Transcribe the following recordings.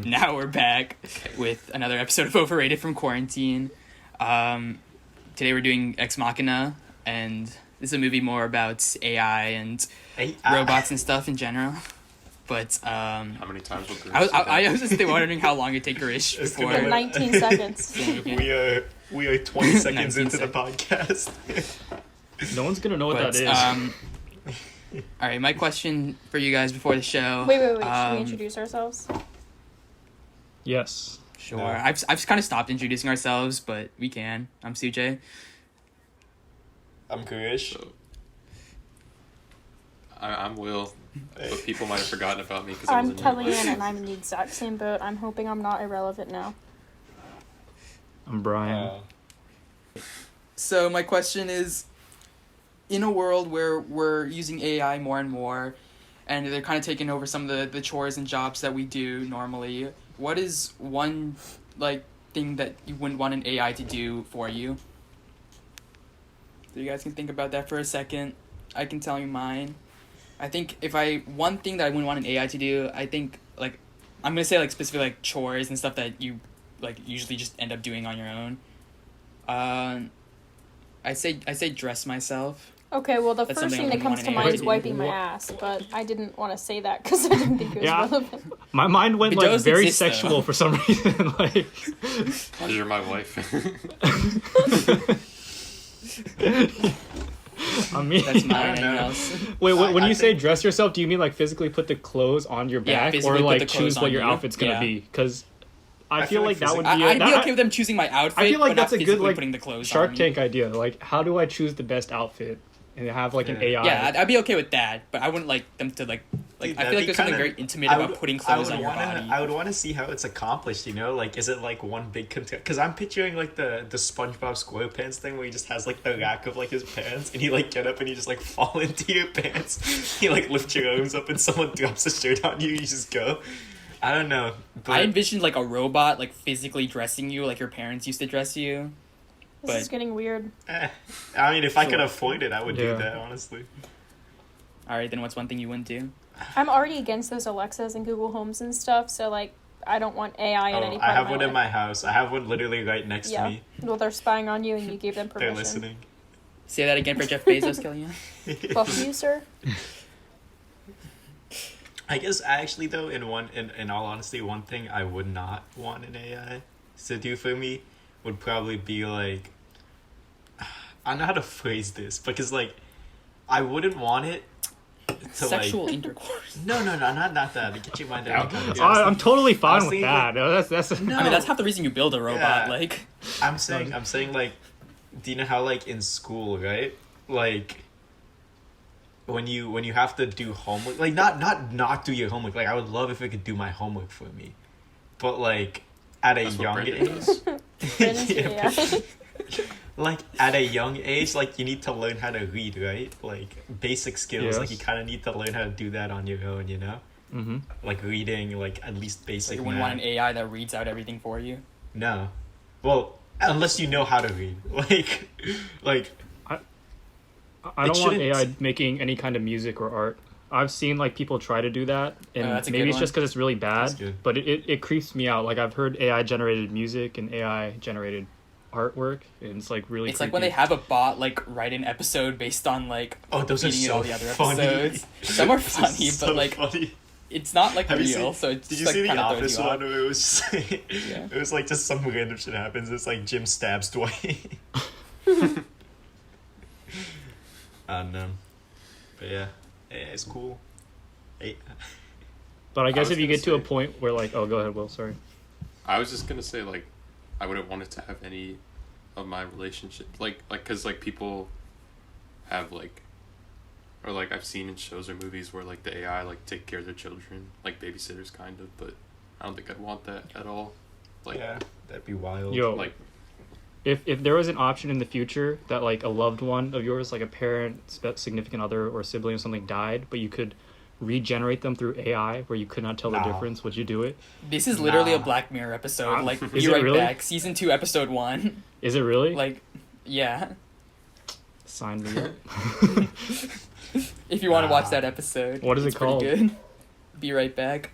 Now we're back with another episode of Overrated from quarantine. Today we're doing Ex Machina, and this is a movie more about AI and robots and stuff in general. But how many times will Girish I was just wondering how long it'd take Girish before 19 seconds. We are 20 seconds into the podcast. No one's gonna know what that is. All right, my question for you guys before the show. Wait. Should we introduce ourselves? Yes. Sure. No. I've kind of stopped introducing ourselves, but we can. I'm Sujay. I'm Girish. So, I'm Will, but people might have forgotten about me because I'm Kellyanne, and I'm in the exact same boat. I'm hoping I'm not irrelevant now. I'm Brian. So my question is, in a world where we're using AI more and more, and they're kind of taking over some of the chores and jobs that we do normally, what is one thing that you wouldn't want an AI to do for you? So you guys can think about that for a second. I can tell you mine. I think one thing that I wouldn't want an AI to do, I think I'm gonna say specifically chores and stuff that you usually just end up doing on your own. I say dress myself. Okay, well, That's first thing that comes to mind is wiping my ass, but I didn't want to say that because I didn't think it was relevant. My mind went very sexual for some reason. You're my wife. I mean, that's mine. Wait, when you say dress yourself, do you mean physically put the clothes on your back, or choose what your outfit's gonna be? Because I feel like that would be. I'd be okay with them choosing my outfit. I feel like but that's a good putting the clothes Shark on Tank idea. How do I choose the best outfit and have an AI? Yeah, I'd be okay with that, but I wouldn't like them to Dude, I feel like there's something very intimate about putting clothes on your body. I would want to see how it's accomplished, is it one big because I'm picturing the SpongeBob SquarePants thing where he just has the rack of his pants and you get up and you just fall into your pants. You lift your arms up and someone drops a shirt on you, you just go. I don't know. But I envisioned a robot physically dressing you like your parents used to dress you. This is getting weird. I mean, if I could afford it, I would do that, honestly. Alright, then what's one thing you wouldn't do? I'm already against those Alexas and Google Homes and stuff, so I don't want AI in any part I have of my one life. in my house. I have one literally right next to me. Well, they're spying on you and you gave them permission. They're listening. Say that again for Jeff Bezos, Kellyanne. Fuck you, sir. I guess actually though, in all honesty, one thing I would not want an AI to do for me would probably be I don't know how to phrase this, because I wouldn't want it to sexual intercourse. No, not that. Get your mind out. I'm totally fine with that. That's no. I mean, that's half the reason you build a robot. Yeah. I'm saying do you know how in school, right? When you have to do homework, not do your homework. I would love if it could do my homework for me, but at a young age, at a young age, you need to learn how to read, right? Basic skills. Yes. You kind of need to learn how to do that on your own, Mm-hmm. Reading, at least basic. You wouldn't want an AI that reads out everything for you. No, well, unless you know how to read, I don't want AI making any kind of music or art. I've seen people try to do that, and maybe it's just because it's really bad, but it creeps me out. I've heard AI generated music and AI generated artwork, and it's really it's creepy. when they have a bot write an episode based on those are so all the other funny. episodes. Some are funny, so but funny. It's not real. So it's did just, you see the kinda Office one where it was just yeah. it was just some random shit happens. It's Jim stabs Dwight. I don't know, but yeah, it's cool. But I guess if you get to a point where oh, go ahead, Will. Sorry. I was just gonna say I wouldn't want it to have any of my relationships because people have or I've seen in shows or movies where the AI take care of their children, babysitters kind of, but I don't think I'd want that at all. Yeah, that'd be wild. Yo, if there was an option in the future that a loved one of yours, a parent, significant other, or sibling or something died, but you could regenerate them through AI where you could not tell the difference, would you do it? This is literally a Black Mirror episode. Is Be it Right really? Back, season 2, episode 1. Is it really? Yeah. Sign me up. If you want to watch that episode. What is it called? Good. Be Right Back.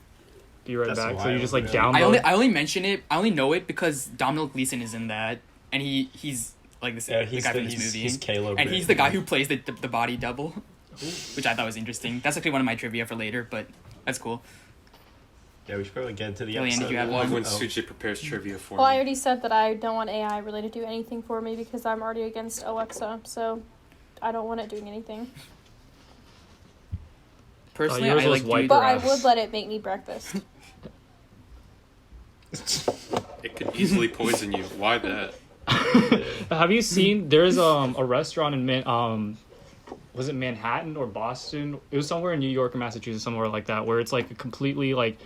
be right That's back. So wild, you just like man. download. I only mention it. I only know it because Domhnall Gleeson is in that, and he's like this the guy from this movie, he's Caleb, and he's the guy who plays the body double, which I thought was interesting. That's actually one of my trivia for later, but that's cool. Yeah, we should probably get into the Julian, episode. did you have I love one? when Sujay prepares trivia for Well, I me. already said that I don't want AI really to do anything for me because I'm already against Alexa, so I don't want it doing anything. Personally, yours I was like white dude. But I grass. would let it make me breakfast. It could easily poison you. Why that? Have you seen? There's a restaurant in was it Manhattan or Boston? It was somewhere in New York or Massachusetts, somewhere like that, where it's like a completely like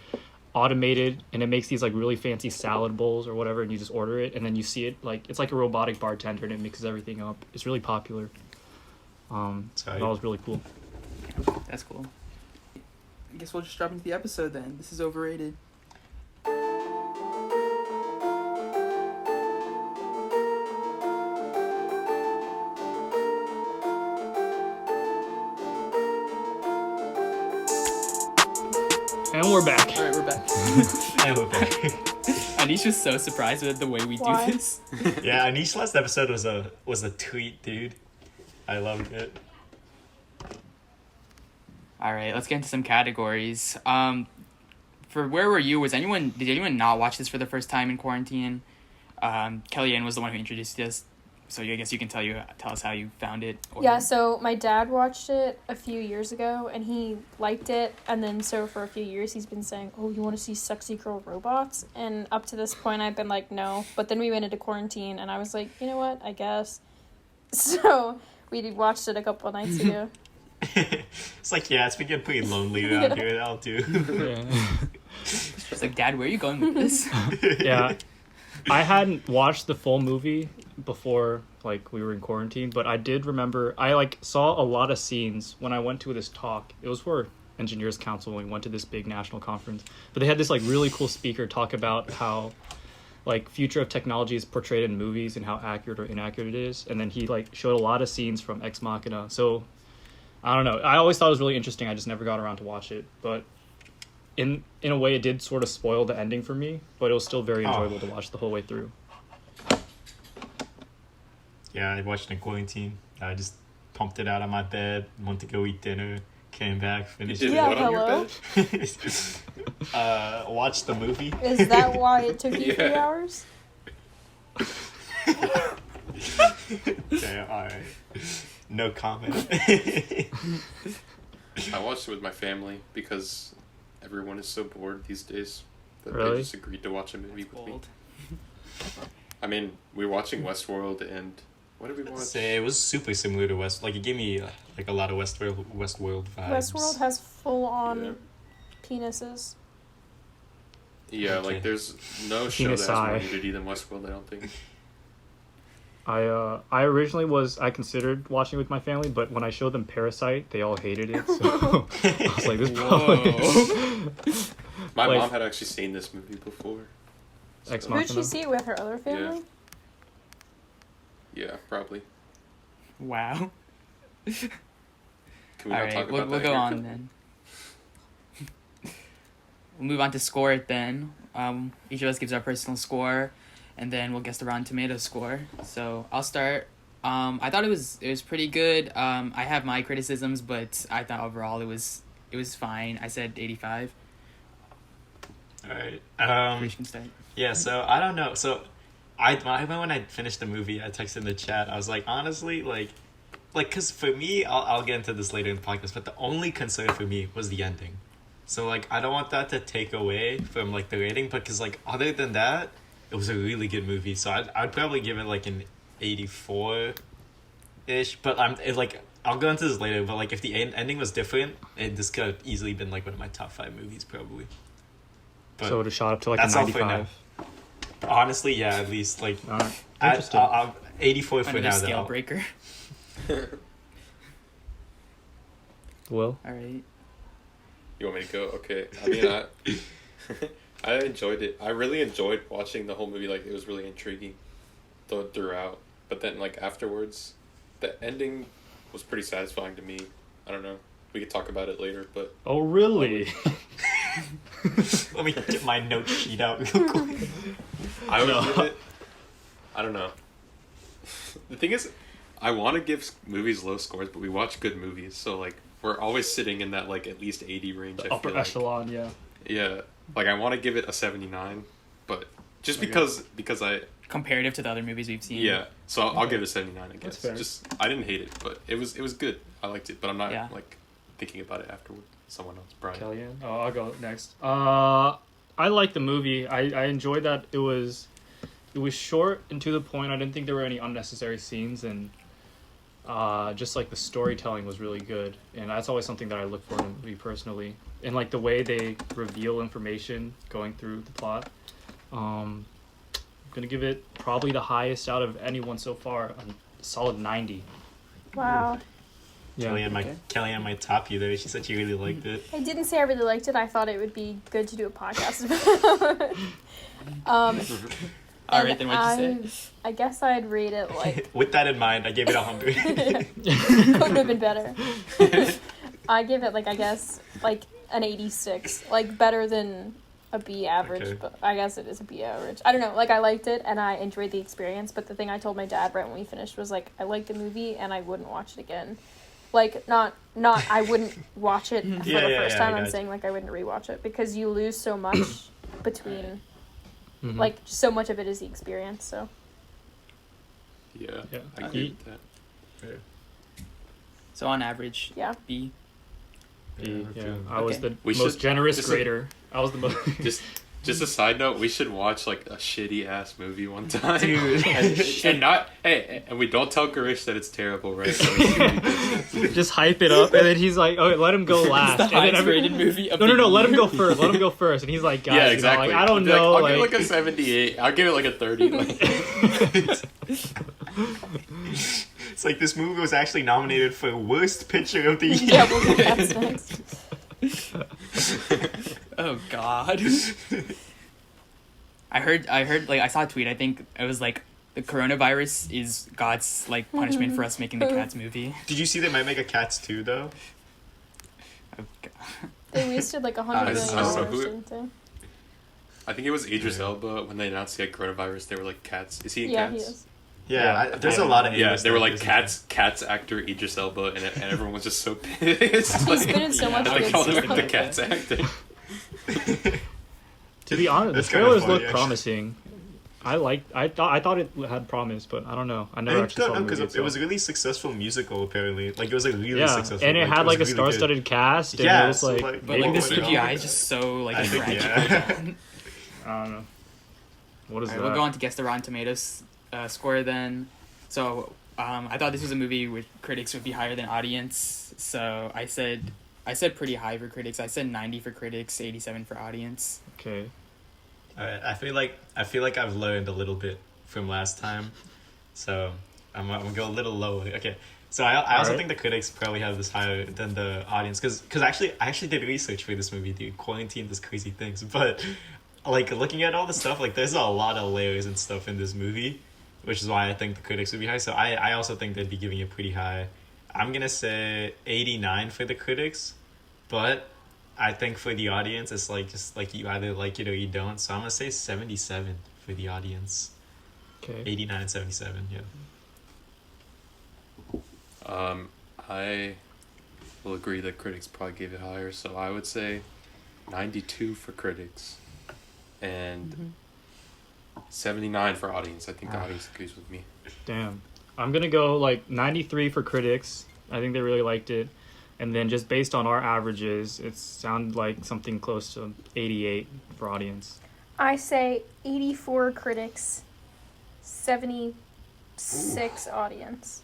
automated, and it makes these like really fancy salad bowls or whatever, and you just order it, and then you see it like it's like a robotic bartender, and it mixes everything up. It's really popular. That was really cool. That's cool. I guess we'll just drop into the episode then. This is Overrated. And we're back. All right, we're back. And we're back. Anish was so surprised with the way we Why? do this. Yeah, Anish last episode was a tweet, dude. I loved it. All right, let's get into some categories. For where were you? Did anyone not watch this for the first time in quarantine? Kellyanne was the one who introduced us, so I guess you can tell us how you found it. Yeah, so my dad watched it a few years ago, and he liked it, and then so for a few years he's been saying, oh, you want to see sexy girl robots? And up to this point I've been like, no. But then we went into quarantine, and I was like, you know what, I guess. So we watched it a couple of nights ago. It's like, yeah, it's been getting pretty lonely around here. That'll do. Yeah. It's like, Dad, where are you going with this? Yeah. I hadn't watched the full movie before like we were in quarantine, but I did remember I like saw a lot of scenes when I went to this talk. It was for Engineers Council when we went to this big national conference. But they had this like really cool speaker talk about how like future of technology is portrayed in movies and how accurate or inaccurate it is. And then he like showed a lot of scenes from Ex Machina. So I don't know. I always thought it was really interesting. I just never got around to watch it. But in a way, it did sort of spoil the ending for me. But it was still very enjoyable to watch the whole way through. Yeah, I watched it in quarantine. I just pumped it out on my bed, went to go eat dinner, came back, finished You it. did Yeah, what on your hello? bed? Watched the movie. Is that why it took you 3 Yeah. hours? Okay, alright. No comment. I watched it with my family because everyone is so bored these days that Really? they just agreed to watch a movie with me. Old. I mean, we were watching Westworld, and what did we watch? Say it was super similar to West. Like it gave me like a lot of Westworld vibes. Westworld has full-on Yeah. penises. Yeah, Okay. like there's no show that has Penis more eye. nudity than Westworld, I don't think. I originally I considered watching it with my family, but when I showed them Parasite, they all hated it. So I was like, this probably My Like- mom had actually seen this movie before. Ex Who did Machina. she see it with, her other family? Yeah, probably. Wow. Can we All not right, talk we'll about go that here? on then. We'll move on to score it then. Each of us gives our personal score, and then we'll guess the Rotten Tomatoes score. So I'll start. I thought it was pretty good. I have my criticisms, but I thought overall it was fine. I said 85. Alright. Girish can start. Yeah, so I don't know. So when I finished the movie, I texted in the chat. I was like, honestly, like, cause for me, I'll get into this later in the podcast. But the only concern for me was the ending. So like, I don't want that to take away from like the rating. But cause like, other than that, it was a really good movie. So I'd probably give it like an 84-ish. But I'll go into this later. But like, if the ending was different, this could have easily been like one of my top 5 movies, probably. But So it shot up to like a that's all for 95. honestly, yeah, at least like Alright. I, Interesting. I'll 84 for Another now. scale Though. breaker. Will? All right. You want me to go? Okay. I mean, I enjoyed it. I really enjoyed watching the whole movie. Like, it was really intriguing throughout. But then, like, afterwards, the ending was pretty satisfying to me. I don't know. We could talk about it later, but... Oh, really? Let me get my note sheet out real quick. I would give it. I don't know. The thing is, I want to give movies low scores, but we watch good movies, so like we're always sitting in that like at least 80 range. The upper echelon, yeah. Yeah, like I want to give it a 79, but just because I comparative to the other movies we've seen. Yeah, so I'll give it a 79. I guess. That's fair. Just I didn't hate it, but it was good. I liked it, but I'm not Yeah. like thinking about it afterward. Someone else, Brian. Kellyanne. Oh, I'll go next. I liked the movie. I enjoyed that it was short and to the point. I didn't think there were any unnecessary scenes, and just like the storytelling was really good. And that's always something that I look for in a movie personally. And like the way they reveal information going through the plot. I'm gonna give it probably the highest out of anyone so far, a solid 90. Wow. Yeah. Kellyanne might top you there. She said she really liked it. I didn't say I really liked it. I thought it would be good to do a podcast about it. All right, then what'd you say? I guess I'd rate it like... With that in mind, I gave it 100. Couldn't have been better. I give it, like, I guess, like, an 86. Like, better than a B average, Okay. but I guess it is a B average. I don't know, like, I liked it, and I enjoyed the experience, but the thing I told my dad right when we finished was, like, I liked the movie, and I wouldn't watch it again. Like, not I wouldn't watch it for the first time. I'm saying, like, I wouldn't rewatch it, because you lose so much between... Mhm. Like, so much of it is the experience, so... Yeah, Yeah. I agree with that. So on average, Yeah. B. B, yeah. Okay. I was the We most should- generous just grader. I was the most... Just a side note, we should watch like a shitty ass movie one time. Dude. and we don't tell Girish that it's terrible, right? So we should do this. just hype it up, and then he's like, "Okay, let him go last." It's the And then highest rated movie of No, the let him year. go first. Let him go first, and he's like, "Guys, Yeah, you know, exactly. like, I don't I'll be like, know." I'll give it like a 78. I'll give it like a 30. Like. It's like this movie was actually nominated for worst picture of the year. Yeah, we'll do that next. Oh God. I heard like I saw a tweet. I think it was like the coronavirus is God's like punishment for us making the Cats movie. Did you see they might make a Cats 2 though? Oh, God. They wasted like $100 million, so didn't they? I think it was Idris Elba when they announced he had coronavirus. They were like, "Cats, is he in Yeah, Cats?" he is. Yeah, there's a lot of Yeah, A-list they were like actors in Cats actor Idris Elba, and everyone was just so pissed. He's been in so much They good called him stuff. like the Cats actor. To be honest, the That's kinda trailers funny, look actually. promising. I thought it had promise, but I don't know. I never actually saw the movie. because it was a really successful musical apparently. Like it was a really yeah, successful. and it had like a was really good. star-studded cast. And Yeah, it was so, like, like, But like the What would it CGI be? is just so like I think, tragic. yeah. I don't know. What is Alright, that? we'll go on to guess the Rotten Tomatoes score then. So I thought this was a movie where critics would be higher than audience. So I said pretty high for critics. I said 90 for critics, 87 for audience. Okay. Alright, I feel like I've learned a little bit from last time, so I'm gonna go a little lower. Okay, so I also Alright. think the critics probably have this higher than the audience because I actually did research for this movie, dude. Quarantine does crazy things, but like looking at all the stuff, like there's a lot of layers and stuff in this movie, which is why I think the critics would be high. So I also think they'd be giving it pretty high. I'm gonna say 89 for the critics, but I think for the audience, it's like just like you either like it or you don't. So I'm gonna say 77 for the audience. Okay. 89, 77, yeah. I will agree that critics probably gave it higher, so I would say 92 for critics and 79 for audience. I think the audience agrees with me. Damn. I'm gonna go like 93 for critics. I think they really liked it. And then just based on our averages, it sounded like something close to 88 for audience. I say 84 critics, 76 audience.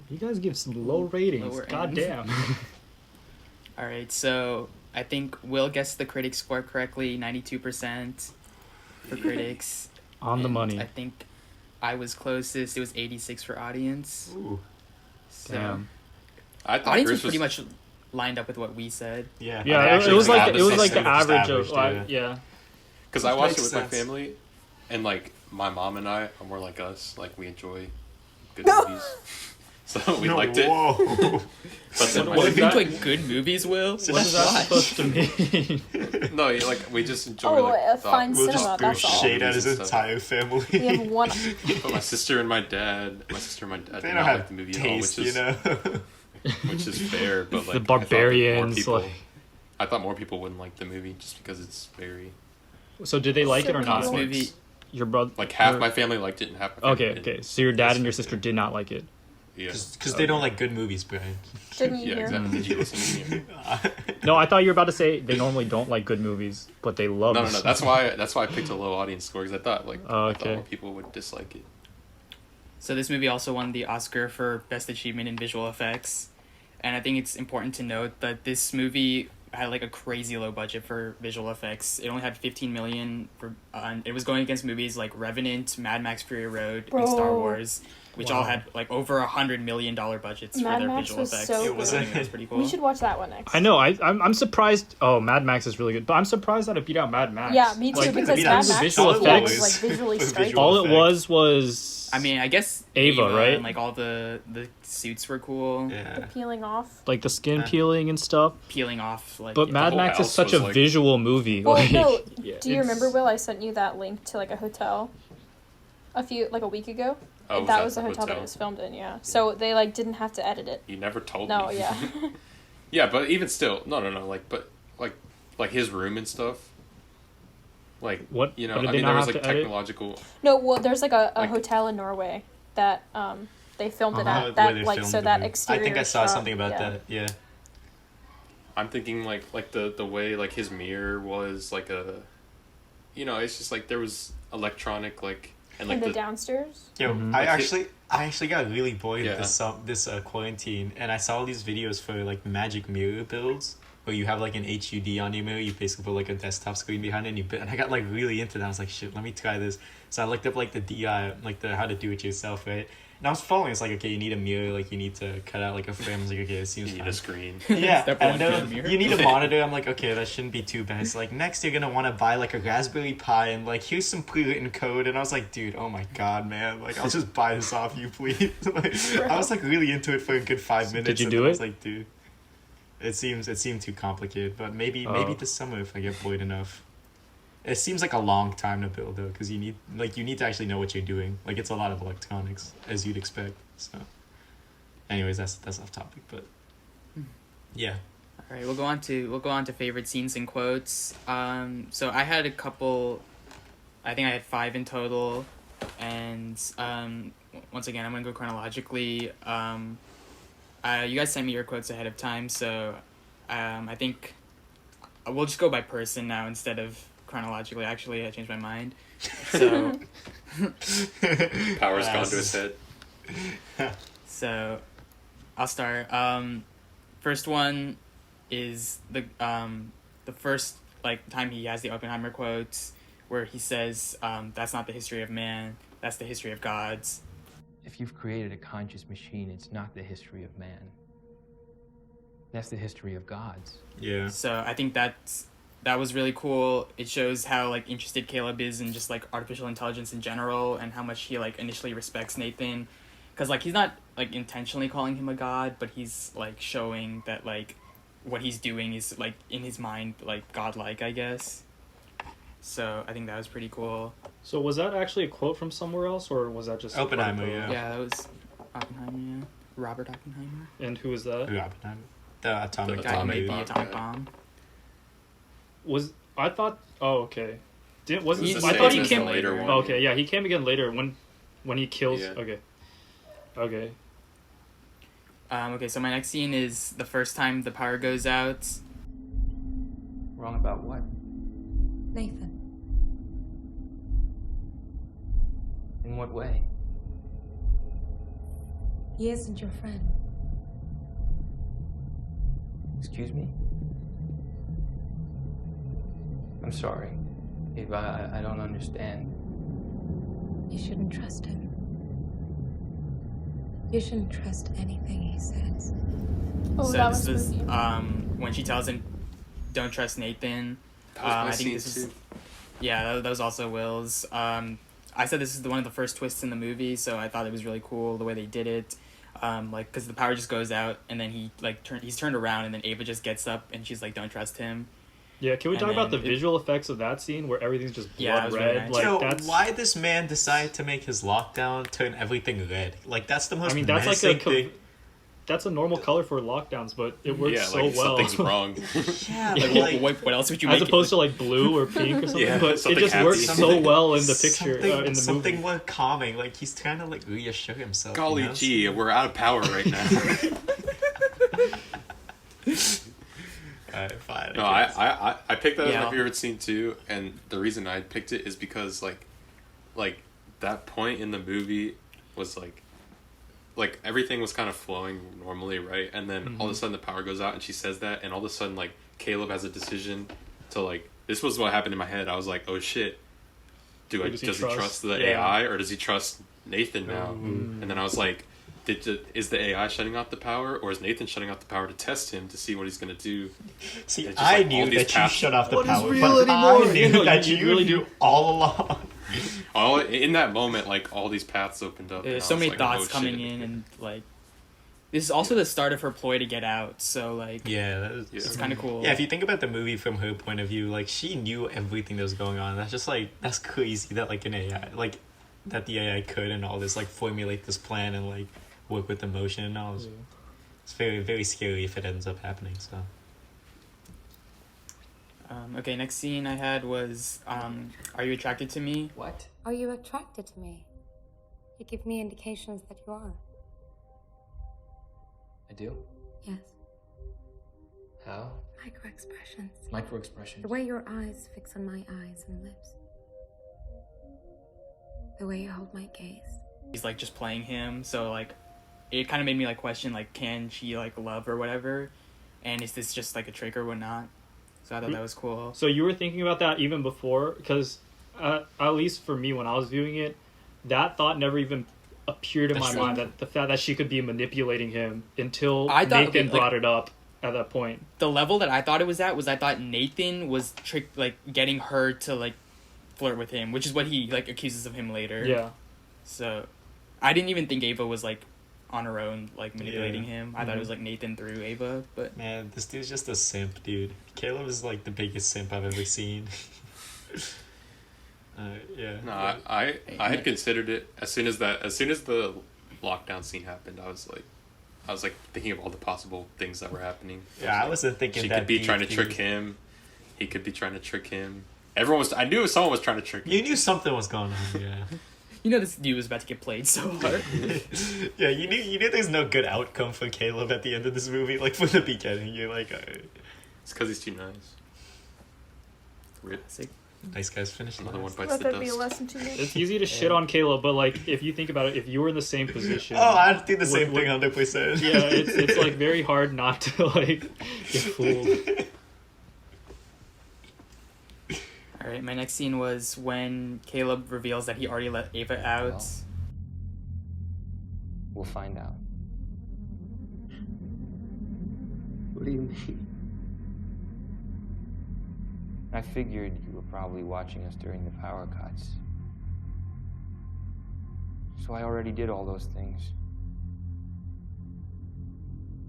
You guys give some low ratings. Lower God end. damn. All right, so I think Will guessed the critics score correctly, 92% for critics. On the And money. I think I was closest. It was 86 for audience. Ooh, So Damn. I thought audience Girish was pretty much lined up with what we said. yeah. Yeah, I it actually was think like that it was like the just average of averaged, yeah. because I watched it Makes with my sense. family, and like my mom and I are more like us. Like we enjoy good movies. So we liked it. Whoa. But then What do you think like good movies, Will? What is that supposed to mean? no, like we just enjoy like fine We'll cinema, just throw that's all. shade at his entire family. We have one. But my sister and my dad They did don't not have like the movie taste, at all, which is fair. But like The barbarians, I thought, like. I thought more people wouldn't like the movie just because it's very So did they like it or not? This Cool. movie, Your brother. like half your- my family liked it and half my family Okay, didn't. okay. So your dad and your sister did not like it. Yeah. Because they don't like good movies, Brian. Didn't you Yeah, hear? exactly. Did you listen to me? No, I thought you were about to say they normally don't like good movies, but they love. No. this. That's why I picked a low audience score because I thought I thought Okay. more people would dislike it. so this movie also won the Oscar for Best Achievement in Visual Effects, and I think it's important to note that this movie had like a crazy low budget for visual effects. It only had 15 million for. It was going against movies like Revenant, Mad Max: Fury Road, and Star Bro. Wars, which all had like over $100 million budgets Mad for their Max visual was effects. so I good. think that's pretty cool. We should watch that one next. I know. I'm surprised. Oh, Mad Max is really good, but I'm surprised that it beat out Mad Max. Yeah, me too. Like, because beat Mad out Max visual was effects. like visually For striking. visual all it effects. was. I mean, I guess Ava, right? and like all the suits were cool, The Yeah. peeling off. like the skin Yeah. peeling and stuff. peeling off like. But yeah. Mad whole Max is house such a was, like- visual movie. Well, like, no. yeah, Do you it's- remember, Will? I sent you that link to like a hotel, a week ago. Oh, that that was the the hotel that hotel? it was filmed in. Yeah. So they like didn't have to edit it. You never told No. me. Yeah. Yeah, but even still, no. Like his room and stuff. Like What? you know, what did I they mean, not there was have like to edit? technological. No. Well, there's like a Like- hotel in Norway that they filmed it Uh-huh. at. Where That they like filmed so the that movie. exterior. I think I saw shot, something about yeah. that. Yeah. I'm thinking like the way like his mirror was like a, you know, it's just like there was electronic like and In like the downstairs. Yo, Mhm. I Like, actually got really bored Yeah. this quarantine, and I saw all these videos for like magic mirror builds where you have like an HUD on your mirror. You basically put like a desktop screen behind it, and and I got like really into that. I was like, shit, let me try this. So I looked up like the DI, like the how to do it yourself, right? And I was following. It's like, okay, you need a mirror, like you need to cut out like a frame. I was like, okay, it seems you need fine. a screen. Yeah, Step and one, then get a mirror. you need a monitor. I'm like, okay, that shouldn't be too bad. It's like, next you're gonna want to buy like a Raspberry Pi and like here's some pre-written code. And I was like, dude, oh my god, man, like I'll just buy this off you, please. Like, I was like really into it for a good 5 minutes. Did you and do then I was it? like, dude, it seemed too complicated. But maybe Oh. this summer if I get bored enough. It seems like a long time to build though, because you need to actually know what you're doing. Like it's a lot of electronics as you'd expect. So, anyways, that's off topic, but yeah. All right, we'll go on to favorite scenes and quotes. So I had a couple. I think I had 5 in total, and once again, I'm gonna go chronologically. You guys sent me your quotes ahead of time, so I think we'll just go by person now instead of chronologically. Actually, I changed my mind. So Power's gone to his head. so I'll start. First one is the first like time he has the Oppenheimer quotes where he says, "That's not the history of man. That's the history of gods." If you've created a conscious machine, it's not the history of man. That's the history of gods. Yeah. So I think that was really cool. It shows how like interested Caleb is in just like artificial intelligence in general, and how much he like initially respects Nathan, because like he's not like intentionally calling him a god, but he's like showing that like what he's doing is like in his mind like godlike, I guess. So I think that was pretty cool. So was that actually a quote from somewhere else, or was that just Oppenheimer, part of the- yeah. Yeah, that was Oppenheimer. Yeah, Robert Oppenheimer. And who was that? Who Oppenheimer? The atomic The Guy who bomb. made atomic the bomb, atomic yeah. bomb. Was I thought? Oh, okay. Wasn't He's I the thought same he as came the later one. Oh, okay, yeah, he came again later when he kills. Yeah. Okay. Okay, so my next scene is the first time the power goes out. Wrong about what? Nathan, In what way? he isn't your friend. Excuse me? I'm sorry. If I don't understand. You shouldn't trust him. You shouldn't trust anything he says. Oh, So that this was is spooky. when she tells him, "Don't trust Nathan." That was my I scene think this is too. yeah, that was also Will's. I said this is one of the first twists in the movie, so I thought it was really cool the way they did it. like because the power just goes out and then he's turned around and then Ava just gets up and she's like, don't trust him. Yeah, can we talk about the visual effects of that scene where everything's just blood red? Really nice. Like, that's why this man decided to make his lockdown turn everything red. Like, that's the most that's menacing thing. That's a normal color for lockdowns, but it works so well. Something's wrong. Yeah, what else would you as make opposed to like blue or pink or something? Yeah, but something it just happy. works so well in the picture, in the something movie. more calming. Like, he's trying to like reassure himself. Golly gee, we're out of power right now. Alright, fine. No, I picked that as Yeah. my favorite scene too, and the reason I picked it is because like that point in the movie was like everything was kind of flowing normally, right? And then all of a sudden the power goes out and she says that, and all of a sudden like Caleb has a decision to like, this was what happened in my head. I was like, oh shit, does he trust the AI or does he trust Nathan now? And then I was like, is the AI shutting out the power, or is Nathan shutting out the power to test him to see what he's gonna do? See, just, I like, knew all these that you paths- shut off the What is power, real but anymore? I knew that you you really knew do. all along. All in that moment, like all these paths opened up. There's and so I was many like, thoughts oh, coming shit. in, and like this is also the start of her ploy to get out. So like, Yeah, that is, it's kind of cool. Yeah, if you think about the movie from her point of view, like she knew everything that was going on. That's just like, that's crazy that like an AI, like that the AI could and all this like formulate this plan and like work with emotion and all. It's very, very scary if it ends up happening. So Okay, next scene I had was, are you attracted to me? What? Are you attracted to me? You give me indications that you are. I do? Yes. How? Micro expressions. Micro expressions. The way your eyes fix on my eyes and lips. The way you hold my gaze. He's like just playing him, so like it kind of made me like question like, can she like love or whatever, and is this just like a trick or whatnot? So I thought that was cool. So you were thinking about that even before, because at least for me when I was viewing it, that thought never even appeared in my mind, that the fact that she could be manipulating him until Nathan brought it up at that point. The level that I thought it was at was I thought Nathan was getting her to like flirt with him, which is what he like accuses of him later. Yeah. So I didn't even think Ava was like on her own like manipulating him. I thought it was like Nathan through Ava, but man, this dude's just a simp, dude. Caleb is like the biggest simp I've ever seen. Yeah. No, I had considered it as soon as the lockdown scene happened. I was like thinking of all the possible things that were happening. Yeah, I wasn't thinking she that could be deep, trying to dude. trick him. He could be trying to trick him. I knew someone was trying to trick him. You knew something was going on, yeah. you know this dude was about to get played so hard. Yeah, you knew there's no good outcome for Caleb at the end of this movie. Like from the beginning, you're like, It's because he's too nice. Sick. nice guys finish Another one last. bites Let the that be a dust. lesson to you. It's easy to shit on Caleb, but like if you think about it, if you were in the same position, Oh, I'd do the same What- thing 100%. yeah, it's like very hard not to like get fooled. All right, my next scene was when Caleb reveals that he already let Ava out. Well. We'll find out. What do you mean? I figured you were probably watching us during the power cuts. So I already did all those things.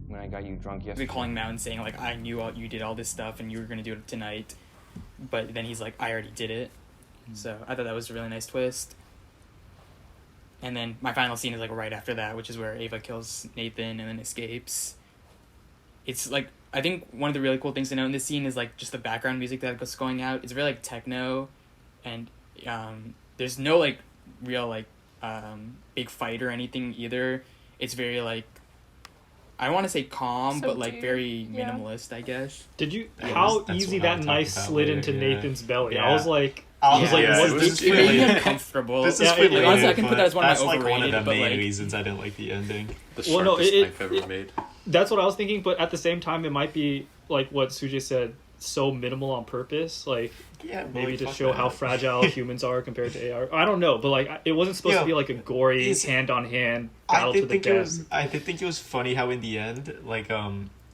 When I got you drunk He's yesterday. been calling him out and saying like, I knew you did all this stuff and you were gonna do it tonight, but then he's like, I already did it. So I thought that was a really nice twist. And then my final scene is like right after that, which is where Ava kills Nathan and then escapes. It's like, I think one of the really cool things to know in this scene is like just the background music that's going out. It's very like techno, and there's no like real like big fight or anything either. It's very like, I don't want to say calm, but like very minimalist, I guess. Did you Yeah, how that's easy what I'm that talking knife about slid later, into yeah. Nathan's belly? Yeah. I was like, I was like, Yeah, what it is was this It made me really? uncomfortable. This is Yeah, for later, honestly, I can put but that as one of my that's like one of overrated, the but, main like- reasons I didn't like the ending. The Well, no, sharpest it- knife ever made. that's what I was thinking, but at the same time, it might be like what Sujay said, so minimal on purpose, like Yeah, maybe to fuck show that. how fragile humans are compared to AR. I don't know, but like it wasn't supposed to be like a gory it's- hand-on-hand I battle to did the think it death. was. I did think it was funny how in the end, like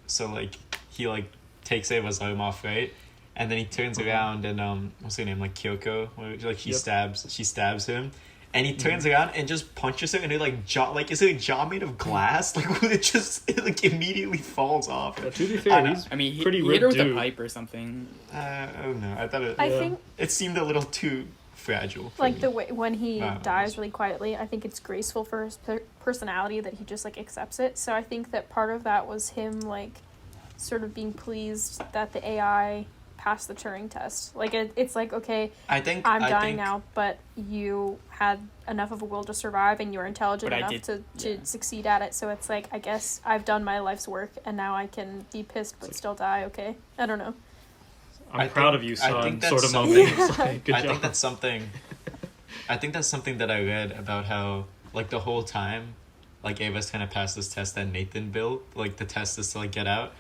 so like he like takes Ava's arm off, right? And then he turns around and what's her name, like Kyoko, where, like she Yep. stabs him, and he turns around and just punches her, and it like jaw, like is it a jaw made of glass? Like it like immediately falls off. To be fair, he's he pretty hit her with dude. a pipe or something. I don't know. I thought it. I think It seemed a little too fragile. like the way when he dies really quietly, I think it's graceful for his personality that he just like accepts it. So I think that part of that was him like sort of being pleased that the AI passed the Turing test. Like it's like, okay, I'm dying now, but you had enough of a will to survive and you're intelligent enough to succeed at it. So it's like, I guess I've done my life's work and now I can be pissed but still die. Okay, I don't know. I'm proud of you, son. Sort of moment. moment. Like, good job. I think that's something that I read about how like the whole time, like Ava's kind of passed this test that Nathan built. Like the test is to like get out,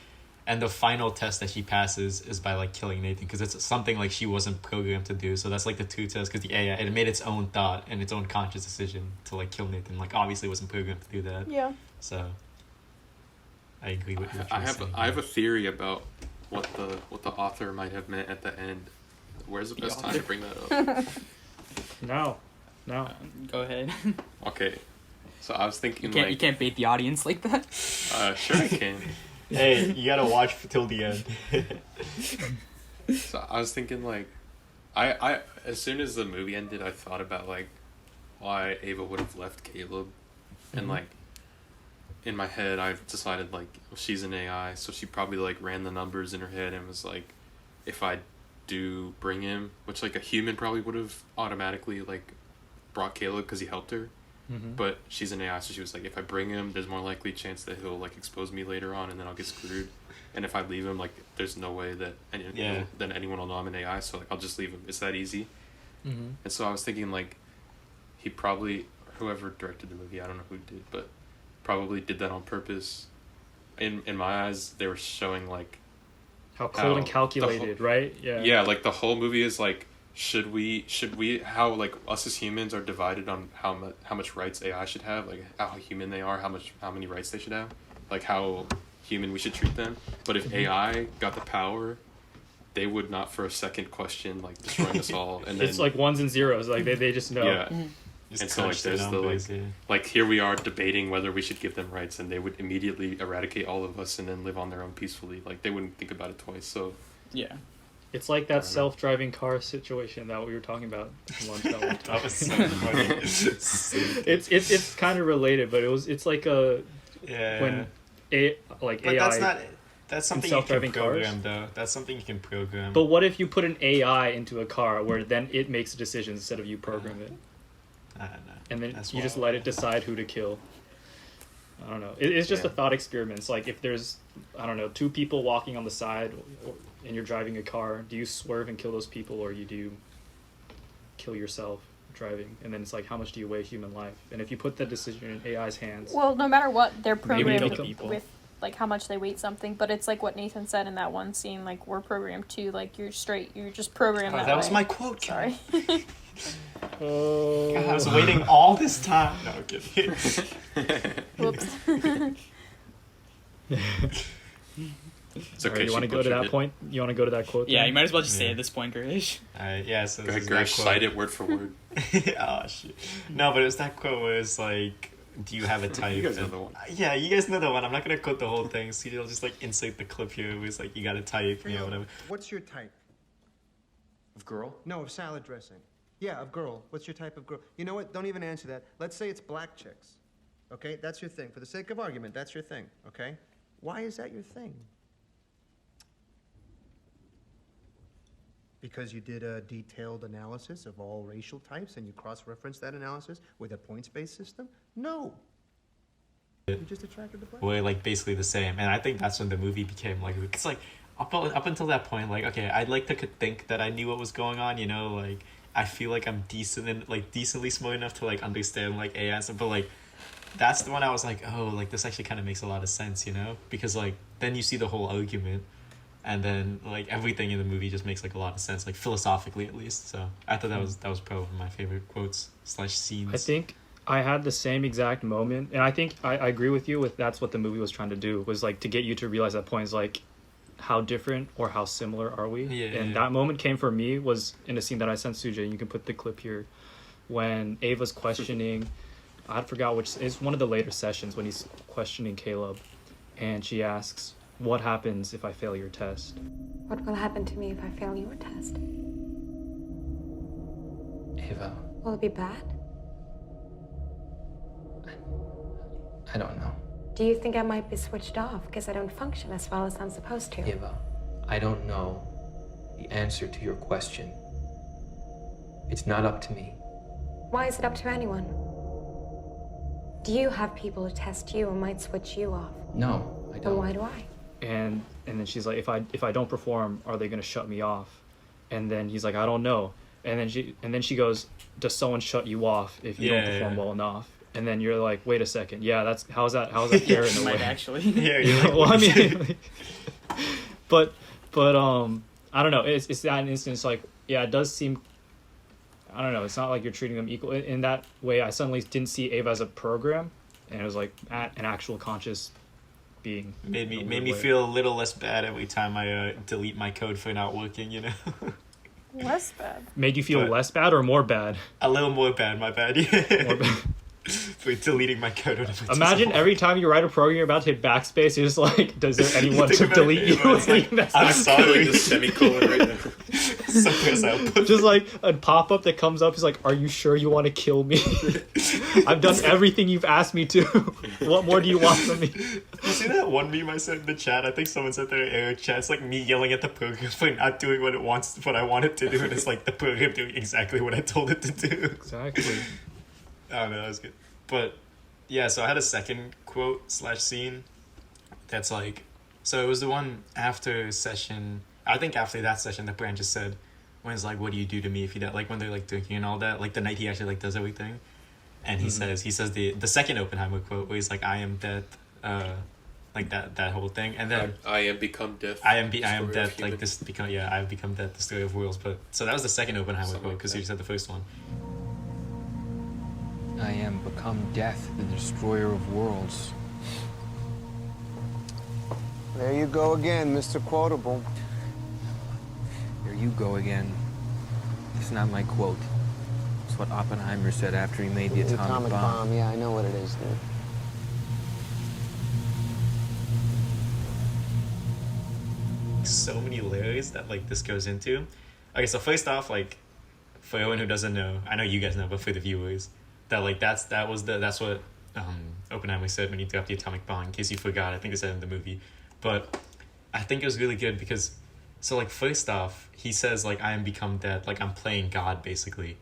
and the final test that she passes is by like killing Nathan because it's something like she wasn't programmed to do. So that's like the two tests because the AI it made its own thought and its own conscious decision to like kill Nathan. Like obviously it wasn't programmed to do that. Yeah. So I agree with you. I have a theory about what the author might have meant at the end. Where's the best time to bring that up? No. Go ahead. Okay, so I was thinking you can't bait the audience like that. Sure I can. Hey, you gotta watch till the end. So I was thinking like, I as soon as the movie ended, I thought about like why Ava would have left Caleb, and like in my head I've decided like she's an AI, so she probably like ran the numbers in her head and was like, if I do bring him, which like a human probably would have automatically like brought Caleb because he helped her, but she's an AI, so she was like, if I bring him, there's more likely chance that he'll like expose me later on and then I'll get screwed, and if I leave him, like there's no way that then anyone will know I'm an AI, so like I'll just leave him. It's that easy. And so I was thinking like he probably, whoever directed the movie, I don't know who did, but probably did that on purpose. In my eyes, they were showing like how cold and calculated, right? Yeah, like the whole movie is like, should we how like us as humans are divided on how much rights AI should have, like how human they are, how many rights they should have, like how human we should treat them. But if AI got the power, they would not for a second question like destroying us all. And it's like ones and zeros, like they just know. Yeah. And so like there's the like here we are debating whether we should give them rights, and they would immediately eradicate all of us and then live on their own peacefully. Like they wouldn't think about it twice. So yeah, it's like that self-driving car situation that we were talking about. That was so funny. it's kind of related, but it's like when but AI. That's something self-driving you can program, cars? though. That's something you can program. But what if you put an AI into a car where then it makes decisions instead of you program it? I don't know. And then you just let it decide who to kill. I don't know. It's just a thought experiment. It's like if there's, I don't know, two people walking on the side and you're driving a car, do you swerve and kill those people, or do you kill yourself driving? And then it's like, how much do you weigh human life? And if you put that decision in AI's hands... Well, no matter what, they're programmed people. with like how much they weight something, but it's like what Nathan said in that one scene, like we're programmed to, like you're just programmed that way. That was my quote. Sorry. God, I was waiting all this time. No, I'm kidding. Whoops. It's okay. Right, you want to go to that point? You want to go to that quote? Yeah, then? you might as well just say it at this point, Girish. Yeah, so go ahead, Girish, cite it word for word. Oh, shit. No, but it was that quote where it's like, do you have a type? You guys know the one. Yeah, you guys know the one. I'm not going to quote the whole thing, so you'll just like insert the clip here where it's like, you got a type, you know, whatever. What's your type? Of girl? No, of salad dressing. Yeah, of girl. What's your type of girl? You know what? Don't even answer that. Let's say it's black chicks. Okay? That's your thing. For the sake of argument, that's your thing. Okay? Why is that your thing? Because you did a detailed analysis of all racial types and you cross-referenced that analysis with a points-based system? No. You just attracted the black. We're like basically the same. And I think that's when the movie became like, it's like up until that point, like, okay, I'd like to think that I knew what was going on, you know, like I feel like I'm decent and like decently smart enough to like understand like AI and stuff, but like that's the one I was like, oh, like this actually kind of makes a lot of sense, you know, because like then you see the whole argument, and then like everything in the movie just makes like a lot of sense, like philosophically at least. So I thought that was probably my favorite quotes / scenes. I think I had the same exact moment, and I think I agree with you with that's what the movie was trying to do, was like to get you to realize that point is like, how different or how similar are we? That moment came for me was in a scene that I sent Sujay, and you can put the clip here, when Ava's questioning, I forgot which, it's one of the later sessions when he's questioning Caleb, and she asks, what happens if I fail your test? What will happen to me if I fail your test? Ava, Will it be bad? I don't know. Do you think I might be switched off because I don't function as well as I'm supposed to? Ava, I don't know the answer to your question. It's not up to me. Why is it up to anyone? Do you have people who test you and might switch you off? No, I Then don't. why do I? And then she's like, if I don't perform, are they gonna shut me off? And then he's like, I don't know. And then she goes, does someone shut you off if you don't perform well enough? And then you're like, wait a second, yeah, how's that fair in a way? Actually. Yeah, you're like, well, I mean, but I don't know. It's that instance, like, yeah, it does seem, I don't know, it's not like you're treating them equal in that way. I suddenly didn't see Ava as a program, and it was like an actual conscious being. made me feel a little less bad every time I delete my code for not working, you know. Less bad. Made you feel less bad or more bad? A little more bad, my bad. Yeah. More bad. For deleting my code. Imagine every time you write a program, you're about to hit backspace. You're just like, does there anyone to delete you? Like, I'm sorry. The semicolon right now. Suppress output. Just like a pop up that comes up is like, are you sure you want to kill me? I've done everything you've asked me to. What more do you want from me? You see that one meme I sent in the chat? I think someone said there in error chat. It's like me yelling at the program for not doing what I want it to do, and it's like the program doing exactly what I told it to do. Exactly. I don't know, that was good. But yeah, so I had a second quote / scene that's like, so it was the one after session, I think after that session that Brian just said, when it's like, what do you do to me if you die? Like when they're like drinking and all that, like the night he actually like does everything. And he says the second Oppenheimer quote where he's like, I am death, like that whole thing. And then I am become death. I am death, like this become, I have become death, the story of worlds. But so that was the second Oppenheimer quote because he said the first one. I am become death, the destroyer of worlds. There you go again, Mr. Quotable. There you go again. It's not my quote. It's what Oppenheimer said after he made the atomic bomb. Yeah, I know what it is, dude. So many layers that like this goes into. Okay, so first off, like for anyone who doesn't know, I know you guys know, but for the viewers, that like that's what Oppenheimer said when he dropped the atomic bomb. In case you forgot, I think they said in the movie, but I think it was really good because, so like first off, he says like I am become dead, like I'm playing God basically,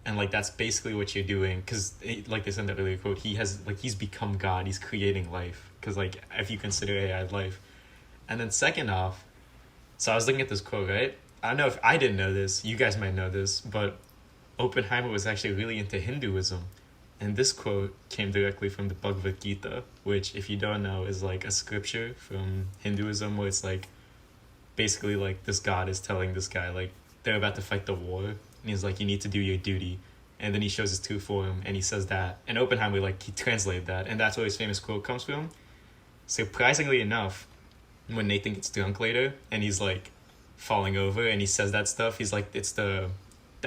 and like that's basically what you're doing because like they said in that earlier quote, he's become God, he's creating life because like if you consider AI life, and then second off, so I was looking at this quote, right? I don't know if I didn't know this, you guys might know this, but Oppenheimer was actually really into Hinduism. And this quote came directly from the Bhagavad Gita, which, if you don't know, is like a scripture from Hinduism where it's like, basically like this god is telling this guy, like, they're about to fight the war. And he's like, you need to do your duty. And then he shows his tool for him and he says that. And Oppenheimer, like, he translated that. And that's where his famous quote comes from. Surprisingly enough, when Nathan gets drunk later and he's like falling over and he says that stuff, he's like, it's the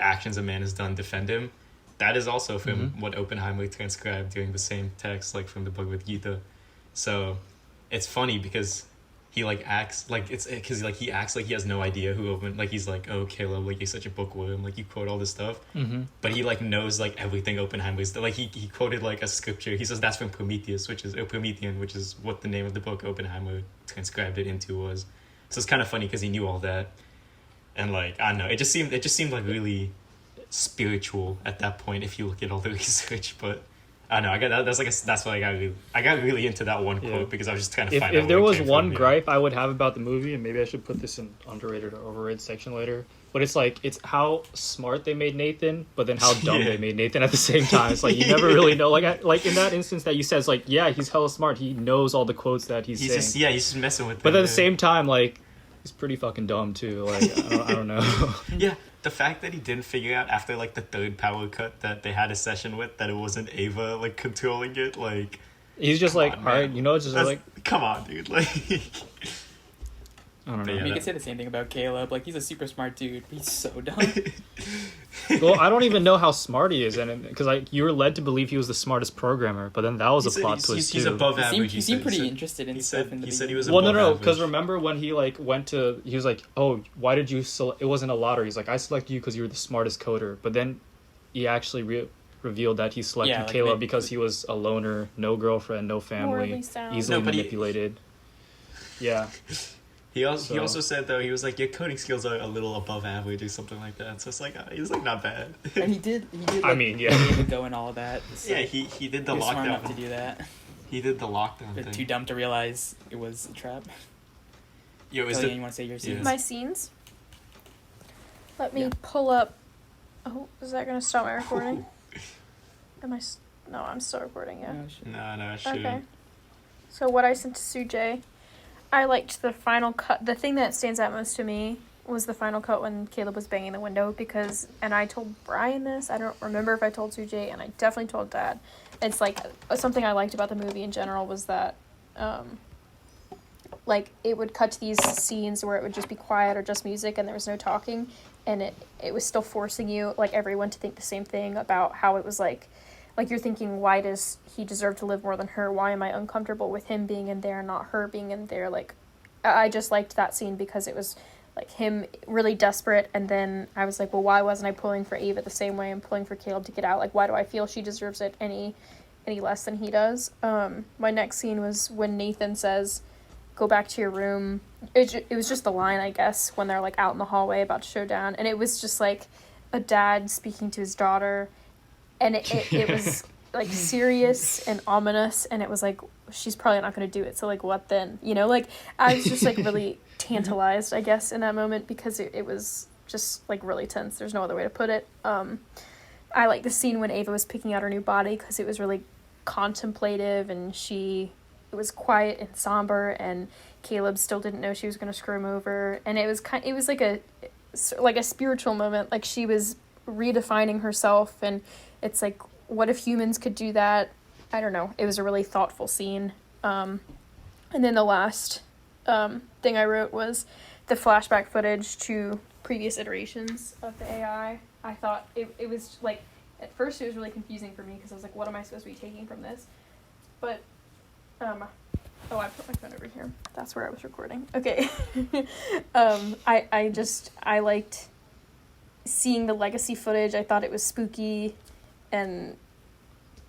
actions a man has done defend him. That is also from what Oppenheimer transcribed during the same text, like from the Bhagavad Gita. So it's funny because he like acts like it's because like he acts like he has no idea who like he's like, oh Caleb, like you're such a bookworm, like you quote all this stuff, but he like knows like everything Oppenheimer's like he quoted like a scripture. He says that's from Prometheus, which is Promethean, which is what the name of the book Oppenheimer transcribed it into was. So it's kind of funny because he knew all that. And like I don't know, it just seemed like really spiritual at that point if you look at all the research. But I don't know, that's why I got really into that one quote because I was just trying to find out. If there was one gripe I would have about the movie, and maybe I should put this in underrated or overrated section later, but it's like it's how smart they made Nathan, but then how dumb they made Nathan at the same time. It's like you never really know. Like in that instance that you said, it's like yeah, he's hella smart. He knows all the quotes that he's saying. He's just messing with them. But at the same time, like he's pretty fucking dumb too. Like I don't know. Yeah. The fact that he didn't figure out after like the third power cut that they had a session with that it wasn't Ava like controlling it, like he's just like, all right, you know, it's just like, come on, dude, like. I don't know. Yeah, I mean, you could say the same thing about Caleb. Like, he's a super smart dude. He's so dumb. Well, I don't even know how smart he is, and because you were led to believe he was the smartest programmer, but then that was a plot twist he's too. above average. He seemed pretty interested in he stuff said, in the he said he beginning. was Well, above no, average. because remember when he like went to, he was like, oh, why did you select? It wasn't a lottery. He's like, I selected you because you were the smartest coder, but then he actually revealed that he selected like, Caleb because he was a loner, no girlfriend, no family, Morally sound. easily No, but he- manipulated. Yeah. He also said though, he was like, your coding skills are a little above average or something like that. So it's like he's like not bad. And he did. Like, I mean, yeah. ready to go and all that. So Yeah, he did the he was smart enough to lockdown. do that. He did the lockdown But thing. too dumb to realize it was a trap. Yo, is Kelly, the you want to say your Yeah. scenes? My scenes. Let me Yeah. pull up. Oh, is that gonna stop my recording? Am I? No, I'm still recording. Yeah. Oh, shit. no, shoot. Okay. So what I sent to Sujay, I liked the final cut. The thing that stands out most to me was the final cut when Caleb was banging the window because, and I told Brian this, I don't remember if I told Sujay, and I definitely told Dad. It's like, something I liked about the movie in general was that, like, it would cut to these scenes where it would just be quiet or just music and there was no talking, and it was still forcing you, like, everyone to think the same thing about how it was like you're thinking, why does he deserve to live more than her? Why am I uncomfortable with him being in there and not her being in there? Like, I just liked that scene because it was, like, him really desperate, and then I was like, well, why wasn't I pulling for Ava the same way I'm pulling for Caleb to get out? Like, why do I feel she deserves it any less than he does? My next scene was when Nathan says, go back to your room. It was just the line, I guess, when they're, like, out in the hallway about to show down, and it was just, like, a dad speaking to his daughter, and it was, like, serious and ominous, and it was like, she's probably not going to do it, so, like, what then? You know, like, I was just, like, really tantalized, I guess, in that moment, because it was just, like, really tense. There's no other way to put it. I like the scene when Ava was picking out her new body, because it was really contemplative, and it was quiet and somber, and Caleb still didn't know she was going to screw him over, and it was like a spiritual moment, like, she was redefining herself, and it's like, what if humans could do that? I don't know. It was a really thoughtful scene. And then the last thing I wrote was the flashback footage to previous iterations of the AI. I thought it was, like, at first it was really confusing for me because I was like, what am I supposed to be taking from this? But, I put my phone over here. That's where I was recording. Okay. I liked seeing the legacy footage. I thought it was spooky, and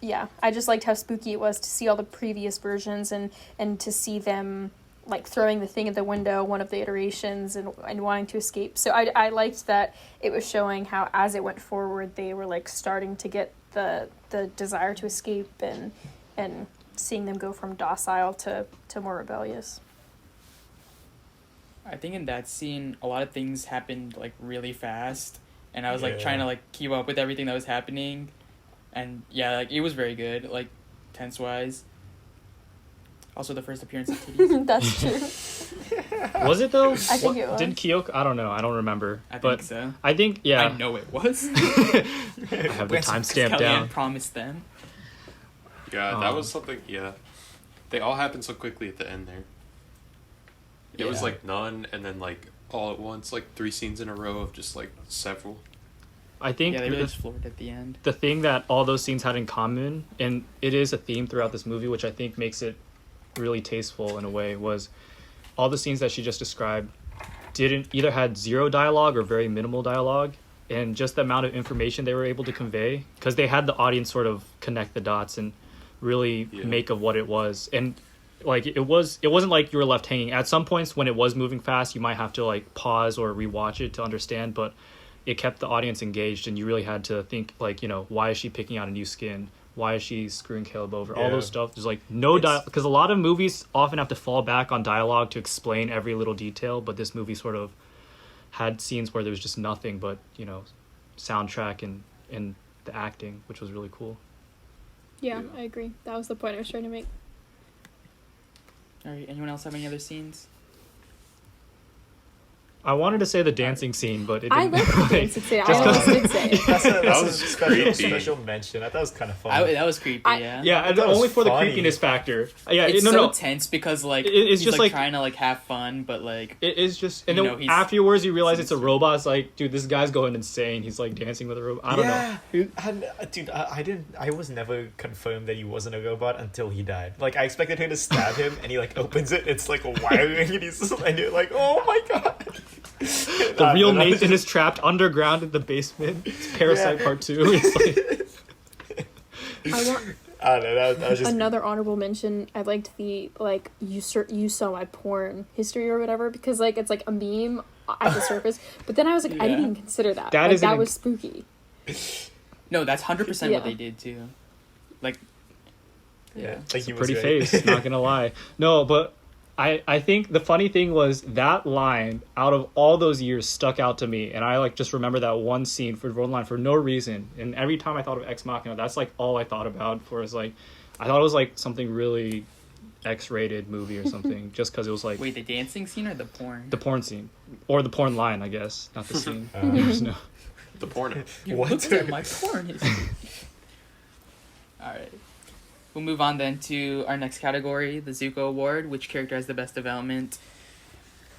yeah, I just liked how spooky it was to see all the previous versions and to see them, like, throwing the thing at the window, one of the iterations, and wanting to escape. So I liked that it was showing how, as it went forward, they were, like, starting to get the desire to escape, and seeing them go from docile to more rebellious. I think in that scene, a lot of things happened, like, really fast, and I was, like, trying to, like, keep up with everything that was happening, and, yeah, like, it was very good, like, tense-wise. Also, the first appearance of titties. That's true. Was it, though? I think it was. Didn't Kyoko? I don't know. I don't remember. I but think so. I think, yeah. I know it was. I have the timestamp Kellyanne down. promised them. Yeah, that was something, yeah. They all happened so quickly at the end there. It was, like, none, and then, like, all at once, like, 3 scenes in a row of just, like, several. I think Yeah, they really just floored at the end. the thing that all those scenes had in common, and it is a theme throughout this movie, which I think makes it really tasteful in a way, was all the scenes that she just described either had zero dialogue or very minimal dialogue, and just the amount of information they were able to convey, because they had the audience sort of connect the dots and really make of what it was. And, like, it wasn't like you were left hanging. At some points when it was moving fast, you might have to, like, pause or rewatch it to understand, but it kept the audience engaged, and you really had to think, like, you know, why is she picking out a new skin? Why is she screwing Caleb over? All those stuff. There's, like, no dialogue, because a lot of movies often have to fall back on dialogue to explain every little detail, but this movie sort of had scenes where there was just nothing but, you know, soundtrack and the acting, which was really cool. Yeah, I agree. That was the point I was trying to make. All right, anyone else have any other scenes? I wanted to say the dancing scene, but it I didn't. like the dancing scene. I almost did say it. That was was creepy. special mention. I thought it was kind of funny. That was creepy. Yeah. Yeah, and That was only for the funny. creepiness factor. Yeah, It's no, so no. tense because like It's he's just like like- trying to like have fun, but like It is just, and You then know, he's- afterwards you realize it's a robot. It's like, dude, this guy's going insane. He's like dancing with a robot. I don't know. Dude, I didn't. I was never confirmed that he wasn't a robot until he died. Like I expected him to stab him, and he like opens it. It's like wiring, and he's just, and you're like, oh my god. The real Nathan is trapped underground in the basement. It's Parasite Part 2. It's like, I want I don't know. That was just another honorable mention. I liked the like you saw my porn history or whatever because like it's like a meme at the surface. But then I was like, I didn't even consider that. That Like, is an that ex- was spooky. no, that's 100% Yeah. what they did too. Like yeah. Like he was pretty great. face, not gonna lie. No, but I think the funny thing was that line out of all those years stuck out to me, and I like just remember that one scene for one line for no reason. And every time I thought of Ex Machina, that's like all I thought about. For is like, I thought it was like something really X-rated movie or something, just because it was like wait, the dancing scene or the porn? the porn scene or the porn line, I guess, not the scene. Uh, There's no. The porno. You What? looked at my porn history. All right. We'll move on then to our next category, the Zuko Award. Which character has the best development?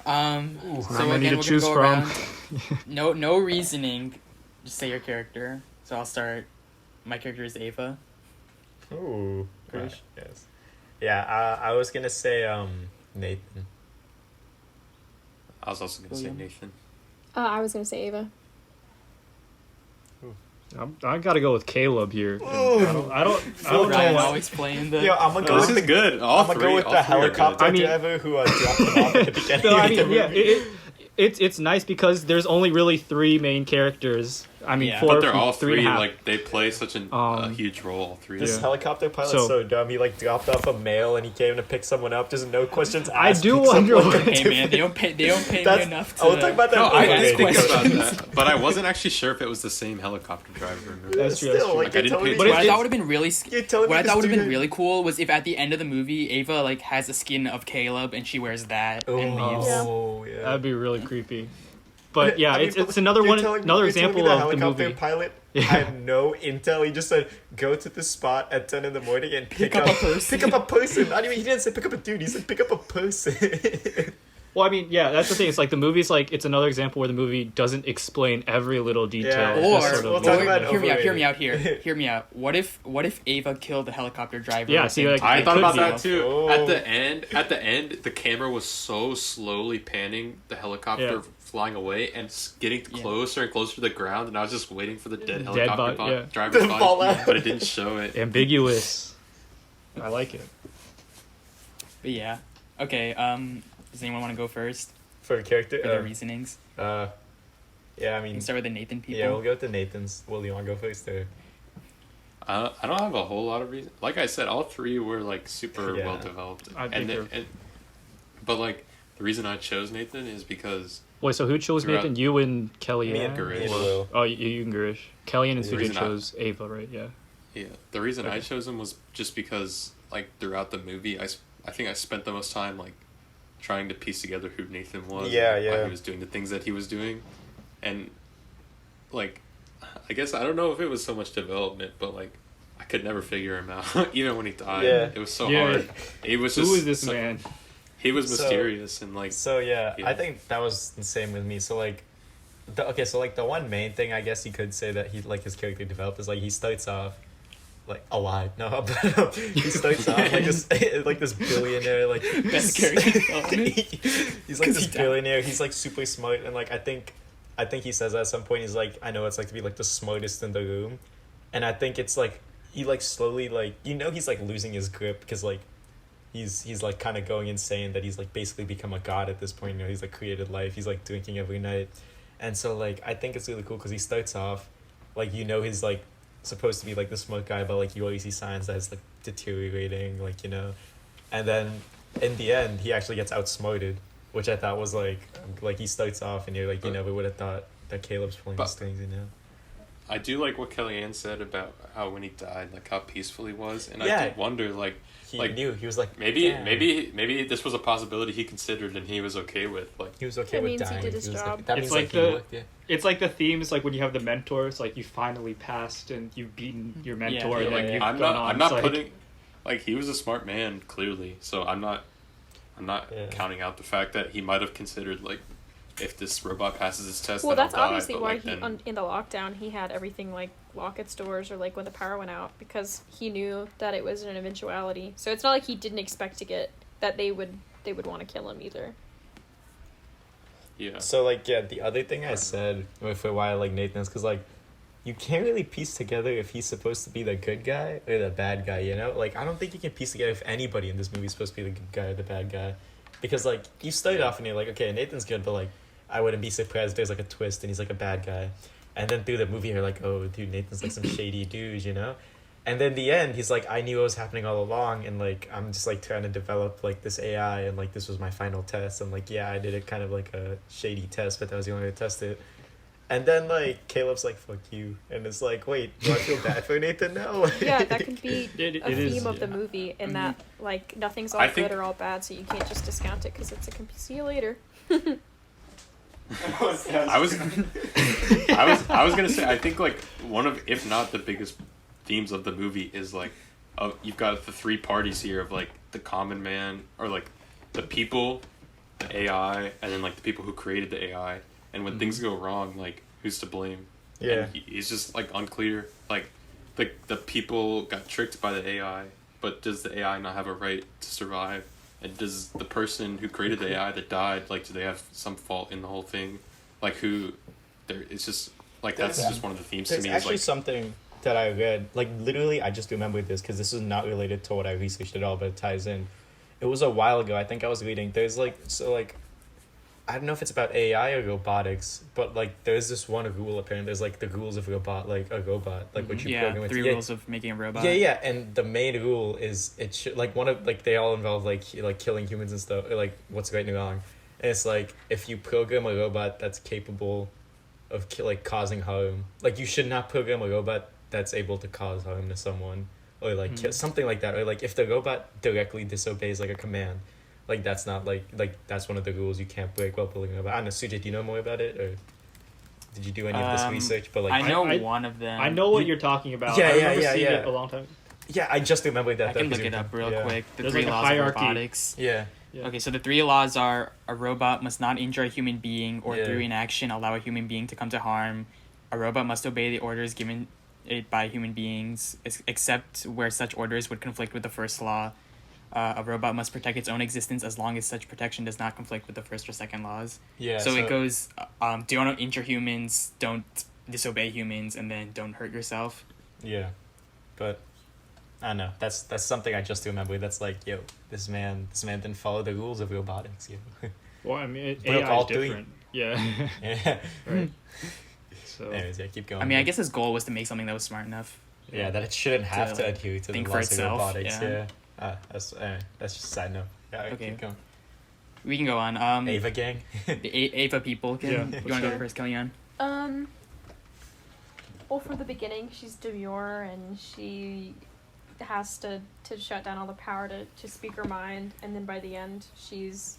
So Not many again, to we're choose gonna go from. around. No reasoning. Just say your character. So I'll start. My character is Ava. Ooh. Girish? Right, yes. Yeah. I was gonna say Nathan. I was also gonna say William? Nathan. I was gonna say Ava. I gotta go with Caleb here. I don't know Ryan why. always playing the. Yeah, I'm gonna go This with is good. All I'm gonna three. go with all the three are good. helicopter I mean- driver who dropped him off at the beginning. No, I of the mean, yeah, movie. it's nice because there's only really three main characters. I mean, Yeah. four, But they're all three three. and a half. Like they play such a huge role. All three. This of them. helicopter pilot's So- so dumb. He like dropped off a mail and he came to pick someone up. Just no questions asked. I do picks up, wonder like, what- a Hey man, different- they don't pay me That's- enough to. I will talk about that. No, I later. did think questions. about that, but I wasn't actually sure if it was the same helicopter driver. That's true. Still, like, Like, I you're didn't telling pay me- What I it's- thought would have been really, You're telling what me I this thought would have been dude- really cool was if at the end of the movie Ava like has the skin of Caleb and she wears that and leaves. Oh, yeah. That'd be really creepy. But yeah, I mean, it's another you're one, telling me- another you're telling me example the of the helicopter movie. pilot Yeah. had no intel. He just said, "Go to the spot at 10 in the morning and pick up up a person." Pick up a person. I mean, he didn't say pick up a dude. He said pick up a person. Well, I mean, yeah, that's the thing. It's like the movie's like it's another example where the movie doesn't explain every little detail. Yeah. It's Or, just sort of we'll talk like- about hear me out Overrated. hear me out. What if Ava killed the helicopter driver? Yeah, see, like, I it thought could about be. that too. Oh. At the end, the camera was so slowly panning the helicopter Yeah. flying away and getting closer and closer to the ground, and I was just waiting for the dead Dead helicopter body, yeah. driver's To body, fall out. but it didn't show it. ambiguous. I like it. But yeah. Okay. Does anyone want to go first For a character. for their reasonings? Yeah, I We mean, can start with the Nathan people. yeah, we'll go with the Nathans. Will you want to go first or? I don't have a whole lot of reason. Like I said, all three were like super Yeah. well developed, I think but like the reason I chose Nathan is because Wait, so who chose Throughout- Nathan? You and Kelly? Me and Girish. Will. Oh, you and Girish. Kelly and The Sujay reason I- chose Ava, right? Yeah. the reason I Okay. chose him was just because like throughout the movie, I think I spent the most time like trying to piece together who Nathan was. Yeah, and why yeah. he was doing the things that he was doing, and like I guess I don't know if it was so much development, but like I could never figure him out. Even when he died, Yeah. it was so Yeah. hard. It was just Who is this so- man? He was So- mysterious and like So yeah, Yeah. I think that was the same with me. So like, so like the one main thing I guess you could say that he like his character developed is like he starts off like alive. No, but he starts off like this billionaire like Best character development. he's like 'Cause this he died. billionaire. He's like super smart and like I think he says at some point he's like I know it's like to be like the smartest in the room, and I think it's like he like slowly like he's like losing his grip because like. He's like kind of going insane that he's like basically become a god at this point. He's like created life. He's like drinking every night, and so like I think it's really cool because he starts off, like he's like supposed to be like the smart guy, but like you always see signs that it's like deteriorating, like and then in the end he actually gets outsmarted, which I thought was like he starts off and you're like you never would have thought that Caleb's pulling the But- strings, I do like what Kellyanne said about how when he died, like how peaceful he was, and Yeah. I did wonder, like, He knew. He was like, maybe "Damn." maybe this was a possibility he considered and he was okay with. Like, He was okay It with means he dying. did his was job. Like, that It's means like he the- worked, yeah. It's like the themes, like when you have the mentors, like you finally passed and you've beaten your mentor, yeah, and then like you've I'm gone not on. I'm not It's like- putting, like, he was a smart man clearly, so I'm not Yeah. counting out the fact that he might have considered, like, if this robot passes its test, Well, then that's I'll die, obviously but, why like, then, in the lockdown he had everything like lock its doors or like when the power went out, because he knew that it was an eventuality. So it's not like he didn't expect to get that they would want to kill him either. yeah. So, like, yeah, the other thing I said for why I like Nathan is because, like, you can't really piece together if he's supposed to be the good guy or the bad guy, you know? Like, I don't think you can piece together if anybody in this movie is supposed to be the good guy or the bad guy. Because, like, you start off and you're like, okay, Nathan's good, but, like, I wouldn't be surprised if there's, like, a twist and he's, like, a bad guy. And then through the movie, you're like, oh, dude, Nathan's, like, some shady dude, you know? And then the end, he's like, I knew what was happening all along, and, like, I'm just, like, trying to develop, like, this AI, and, like, this was my final test. And, like, yeah, I did it kind of like a shady test, but that was the only way to test it. And then, like, Caleb's like, fuck you. And it's like, wait, do I feel bad for Nathan now? Yeah, that could be It a is, theme of the yeah. movie, in that like nothing's all I good think- or all bad, so you can't just discount it because it's a see you later. I was gonna say, I think, like, one of, if not the biggest themes of the movie is, like, you've got the three parties here of, like, the common man, or, like, the people, the AI, and then, like, the people who created the AI. And when things go wrong, like, who's to blame? Yeah. And it's just, like, unclear. Like, the people got tricked by the AI, but does the AI not have a right to survive? And does the person who created the AI that died, like, do they have some fault in the whole thing? Like, it's just, like, that's just one of the themes to There's me. Is, actually like, something that I read, like, literally, I just remembered this because this is not related to what I researched at all, but it ties in. It was a while ago, I think I was reading, there's, like, so, like, I don't know if it's about AI or robotics, but, like, there's this one rule, apparently, there's, like, the rules of a robot, what you program with. 3 rules of making a robot. Yeah, and the main rule is it should, like, one of, like, they all involve, like killing humans and stuff, or, like, what's right and wrong. And it's, like, if you program a robot that's capable of, like, causing harm, like, you should not program a robot that's able to cause harm to someone, or, like, something like that, or, like, if the robot directly disobeys, like, a command, like, that's not, like, that's one of the rules you can't break while building a robot. I don't know, Sujay, do you know more about it, or did you do any of this research? But, like, I know I- one of them. I know what you're talking about. Yeah, I yeah, remember yeah, seeing yeah. it a long time. Yeah, I just remembered that. I can look it up real quick. The There's, 3 like, a laws hierarchy. of robotics. Yeah. Yeah. Okay, so the 3 laws are: a robot must not injure a human being or Yeah. through inaction allow a human being to come to harm. A robot must obey the orders given it by human beings, except where such orders would conflict with the first law. A robot must protect its own existence as long as such protection does not conflict with the first or second laws. Yeah. So it goes, don't injure humans, don't disobey humans, and then don't hurt yourself. Yeah, but I don't know. That's something I just remembered. That's like, yo, this man didn't follow the rules of robotics. You know? Well, I mean, Broke AI all is three. different. Yeah. Yeah. Right. So Anyways, yeah, keep going. I mean, I guess his goal was to make something that was smart enough. Yeah, that it shouldn't have to like, adhere to the think for laws of itself, robotics. yeah. Yeah. That's just a side note. Yeah, Okay. keep going. We can go on. Ava gang. The Ava people. Yeah, You want to go sure. first, Kellyanne? Well, from the beginning, she's demure and she has to shut down all the power to speak her mind, and then by the end, she's.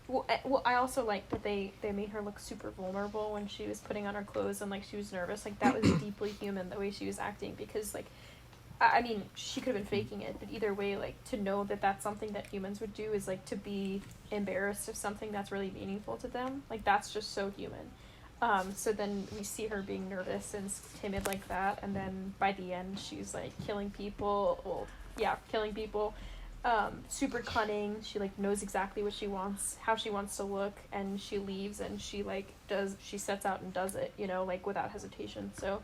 Well, I also like that they made her look super vulnerable when she was putting on her clothes and, like, she was nervous. Like, that was deeply human, the way she was acting, because, like, I mean, she could have been faking it, but either way, like, to know that that's something that humans would do is, like, to be embarrassed of something that's really meaningful to them. Like, that's just so human. So then we see her being nervous and timid like that, and then by the end, she's, like, killing people. Super cunning. She, like, knows exactly what she wants, how she wants to look, and she leaves and she, like, she sets out and does it, you know, like, without hesitation. So,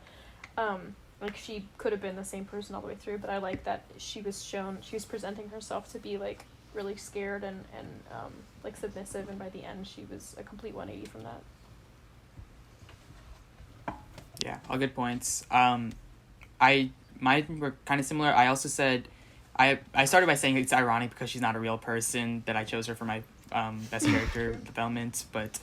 like, she could have been the same person all the way through, but I like that she was presenting herself to be, like, really scared and like, submissive, and by the end, she was a complete 180 from that. Yeah, all good points. Mine were kind of similar. I also said, I started by saying it's ironic because she's not a real person that I chose her for my best character development, but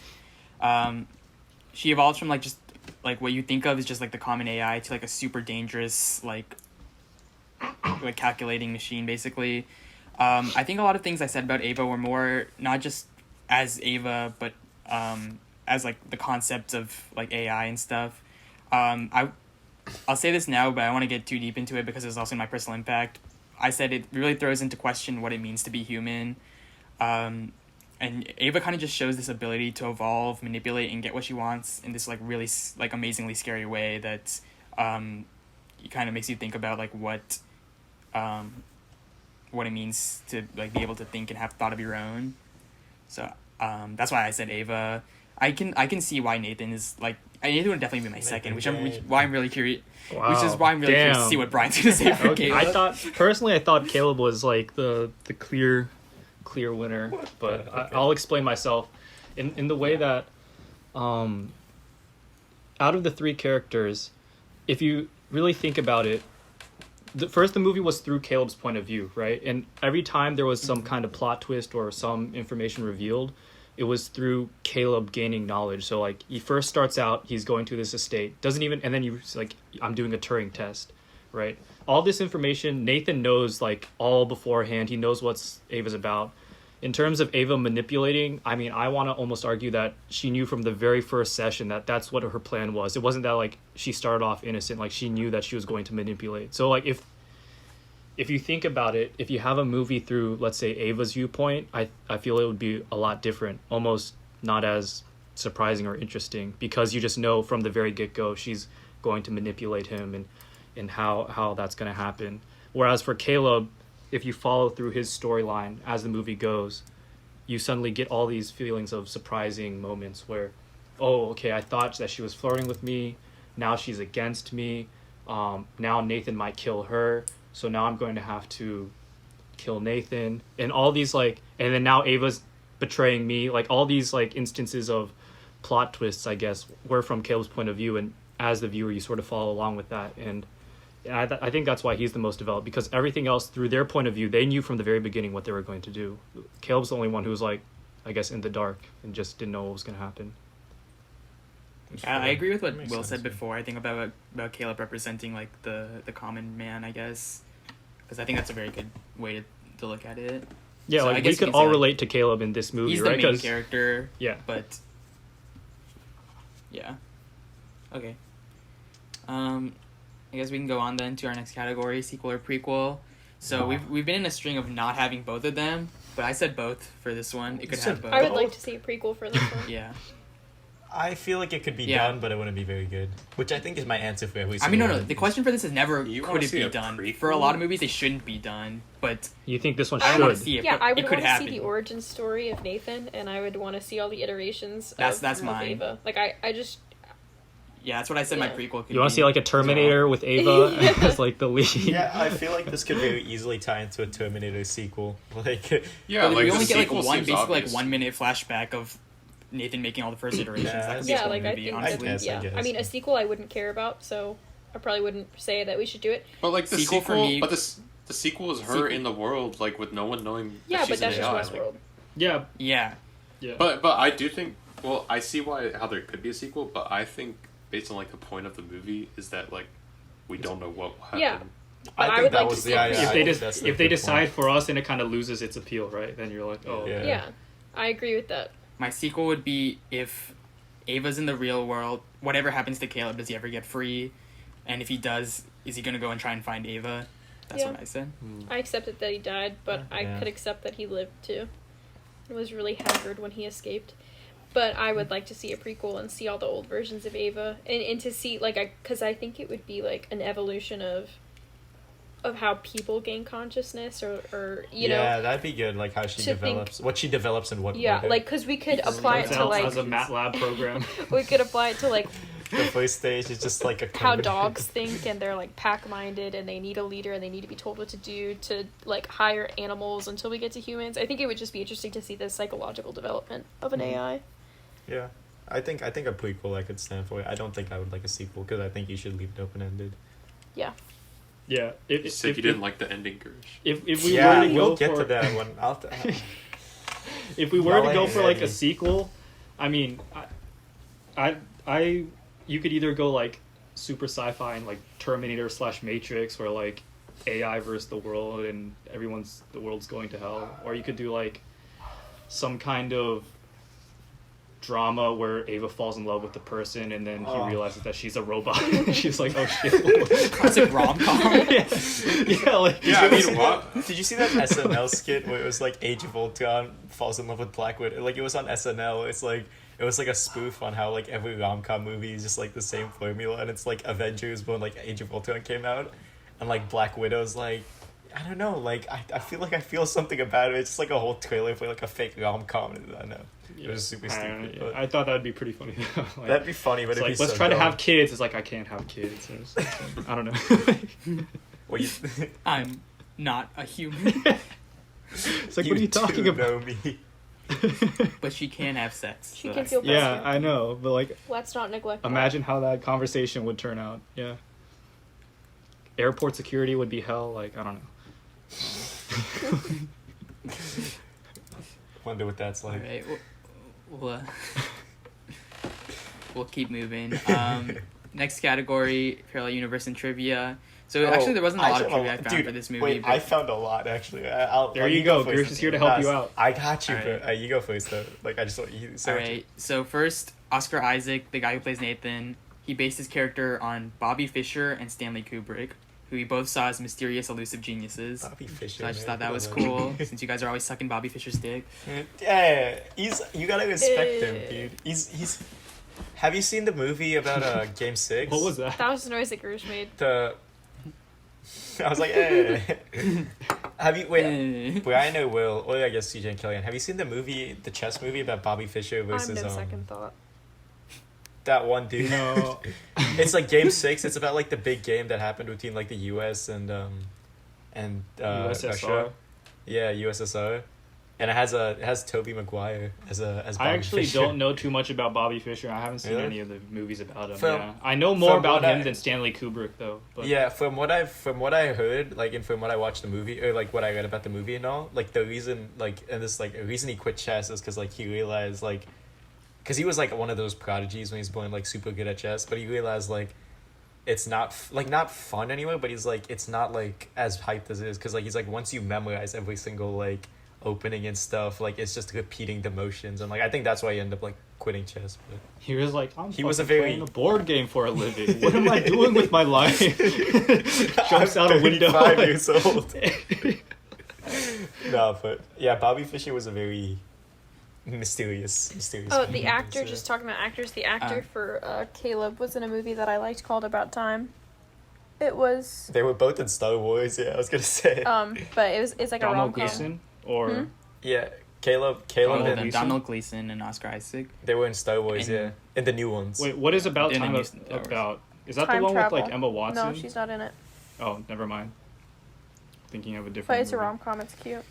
she evolves from, like, just like what you think of is just like the common AI to like a super dangerous like calculating machine basically. I think a lot of things I said about Ava were more not just as Ava, but as like the concept of like AI and stuff. I'll say this now, but I don't want to get too deep into it because it's also my personal impact. I said it really throws into question what it means to be human. And Ava kind of just shows this ability to evolve, manipulate, and get what she wants in this like really like amazingly scary way that it kind of makes you think about like what it means to like be able to think and have thought of your own. So that's why I said Ava. I can see why Nathan is like Nathan would definitely be my second, which why I'm really curious. Wow. Which is why I'm really curious to see what Brian's gonna say for Caleb. I thought Caleb was like the clear winner, but I'll explain myself in the way that out of the three characters, if you really think about it, the movie was through Caleb's point of view, right? And every time there was some kind of plot twist or some information revealed, it was through Caleb gaining knowledge. So like he first starts out, he's going to this estate, and then you like, I'm doing a Turing test, right? All this information Nathan knows like all beforehand. He knows what Ava's about. In terms of Ava manipulating, I mean, I want to almost argue that she knew from the very first session that that's what her plan was. It wasn't that like she started off innocent, like she knew that she was going to manipulate. So like if you think about it, if you have a movie through, let's say, Ava's viewpoint, I feel it would be a lot different, almost not as surprising or interesting, because you just know from the very get-go she's going to manipulate him and how that's going to happen. Whereas for Caleb, if you follow through his storyline as the movie goes, you suddenly get all these feelings of surprising moments where, oh, okay, I thought that she was flirting with me, now she's against me, now Nathan might kill her, so now I'm going to have to kill Nathan, and all these like, and then now Ava's betraying me, like all these like instances of plot twists, I guess, were from Caleb's point of view, and as the viewer you sort of follow along with that. And I think that's why he's the most developed, because everything else through their point of view, they knew from the very beginning what they were going to do. Caleb's the only one who was like, I guess, in the dark and just didn't know what was going to happen. I agree with what Will said before. I think about Caleb representing like the common man, I guess, because I think that's a very good way to look at it. Yeah, so like we could all relate to Caleb in this movie, he's right? He's the main character. Yeah, but yeah, okay. I guess we can go on then to our next category, sequel or prequel. So we've been in a string of not having both of them, but I said both for this one. It could have both. I would like to see a prequel for this one. Yeah. I feel like it could be done, but it wouldn't be very good. Which I think is my answer for every. I mean, no. The question for this is never could it be done. Prequel? For a lot of movies, they shouldn't be done. But you think this one should? I want to see it. Yeah, I would want to see the origin story of Nathan, and I would want to see all the iterations. That's mine. Ava. Like I just. Yeah, that's what I said. My prequel. You want to see like a Terminator with Ava as like the lead? Yeah, I feel like this could very easily tie into a Terminator sequel. Like, yeah, like we only get like one, basically like 1 minute flashback of Nathan making all the first iterations. Yeah, like movie, I think. I mean, a sequel I wouldn't care about, so I probably wouldn't say that we should do it. But like the sequel for me, but the sequel is her in the world, like with no one knowing. Yeah, but that's AI. just Westworld. Yeah. But I do think. Well, I see how there could be a sequel, but I think, based on like the point of the movie, is that like we don't know what will happen. Yeah. I think that was if they decide for us and it kind of loses its appeal, right? Then you're like, oh. Yeah, I agree with that. My sequel would be if Ava's in the real world, whatever happens to Caleb, does he ever get free? And if he does, is he going to go and try and find Ava? That's what I said. I accepted that he died, but I could accept that he lived too. It was really haggard when he escaped. But I would like to see a prequel and see all the old versions of Ava. And to see, like, because I think it would be like an evolution of how people gain consciousness or you know. Yeah, that'd be good, like how she develops, what she develops and what. Yeah, like, because we could apply it to like. As a MATLAB program. We could apply it to like. The first stage is just like a. How dogs think, and they're like pack-minded, and they need a leader, and they need to be told what to do to like hire animals until we get to humans. I think it would just be interesting to see the psychological development of an AI. Yeah, I think a prequel I could stand for. I don't think I would like a sequel because I think you should leave it open-ended. Yeah. Yeah. You said you didn't like the ending, Girish. If we were to go get to that one. If we were to go for like a sequel, I mean, I you could either go like super sci-fi and like Terminator / Matrix, or like AI versus the world and the world's going to hell, or you could do like some kind of drama where Ava falls in love with the person and then he realizes that she's a robot. She's like, oh shit. Classic rom-com. What? Did you see that SNL skit where it was like Age of Ultron falls in love with Black Widow? Like, it was on SNL. It was like a spoof on how like every rom-com movie is just like the same formula, and it's like Avengers when like Age of Ultron came out, and like Black Widow's like, I don't know, like I feel like I feel something about it. It's just like a whole trailer for like a fake rom-com. I don't know. It was super stupid. But I thought that'd be pretty funny. Like, that'd be funny, but it'd like, be let's so try dumb. to have kids. It's like, I can't have kids. I don't know. Well, I'm not a human. It's like, what are you talking about? Know me. But she can have sex. She can feel Yeah, better. I know, but like, Let's not neglect imagine how that conversation would turn out. Yeah. Airport security would be hell. Like, I don't know. Wonder what that's like. All right, we'll keep moving. Next category, parallel universe and trivia. So actually, there wasn't a lot of trivia I found for this movie. Wait, I found a lot actually. There you go. Girish is here to help you out. I got you, All but you go first though. Like, I just want you. All right. So first, Oscar Isaac, the guy who plays Nathan, he based his character on Bobby Fischer and Stanley Kubrick, who we both saw as mysterious, elusive geniuses. Bobby Fischer. So I just thought that was cool, since you guys are always sucking Bobby Fischer's dick. Yeah, you gotta respect him, dude. He's. Have you seen the movie about Game 6? What was that? That was the noise that Girish made. I was like, eh. Have you Brian or Will, or I guess CJ and Kellyanne, have you seen the chess movie about Bobby Fischer versus I'm in second thought. that one dude? No. It's like Game 6. It's about like the big game that happened between like the US and USSR. Russia. Yeah, USSR. And it has Tobey Maguire as Bobby I actually Fischer. don't know too much about Bobby Fischer. I haven't seen Really? any of the movies about him. From- Yeah. I know more from about what him I- than Stanley Kubrick, though. But Yeah, from what I heard, like, and from what I watched the movie, or like what I read about the movie and all, like the reason, like, and this like the reason he quit chess is because like he realized like, because he was like one of those prodigies when he was born, like super good at chess, but he realized like it's not not fun anyway, but he's like, it's not like as hyped as it is, because like he's like, once you memorize every single like opening and stuff, like it's just repeating the motions, and like I think that's why he ended up like quitting chess. But he was like, he was a very playing a board game for a living. What am I doing with my life? Jumps out a window. 35 years old. No, but yeah, Bobby Fischer was a very mysterious. Oh, the being, actor, so. just talking about actors, the actor for Caleb was in a movie that I liked called About Time. It was... They were both in Star Wars, yeah, I was gonna say. But it's like a Domhnall rom-com. Gleeson or Yeah, Caleb and Domhnall Gleeson and Oscar Isaac. they were in Star Wars, And- yeah. In the new ones. wait, what is About In the Time new Star Wars. about? Is that Time the one travel. with like Emma Watson? No, she's not in it. Oh, never mind. Thinking of a different. But it's a movie. rom-com, it's cute.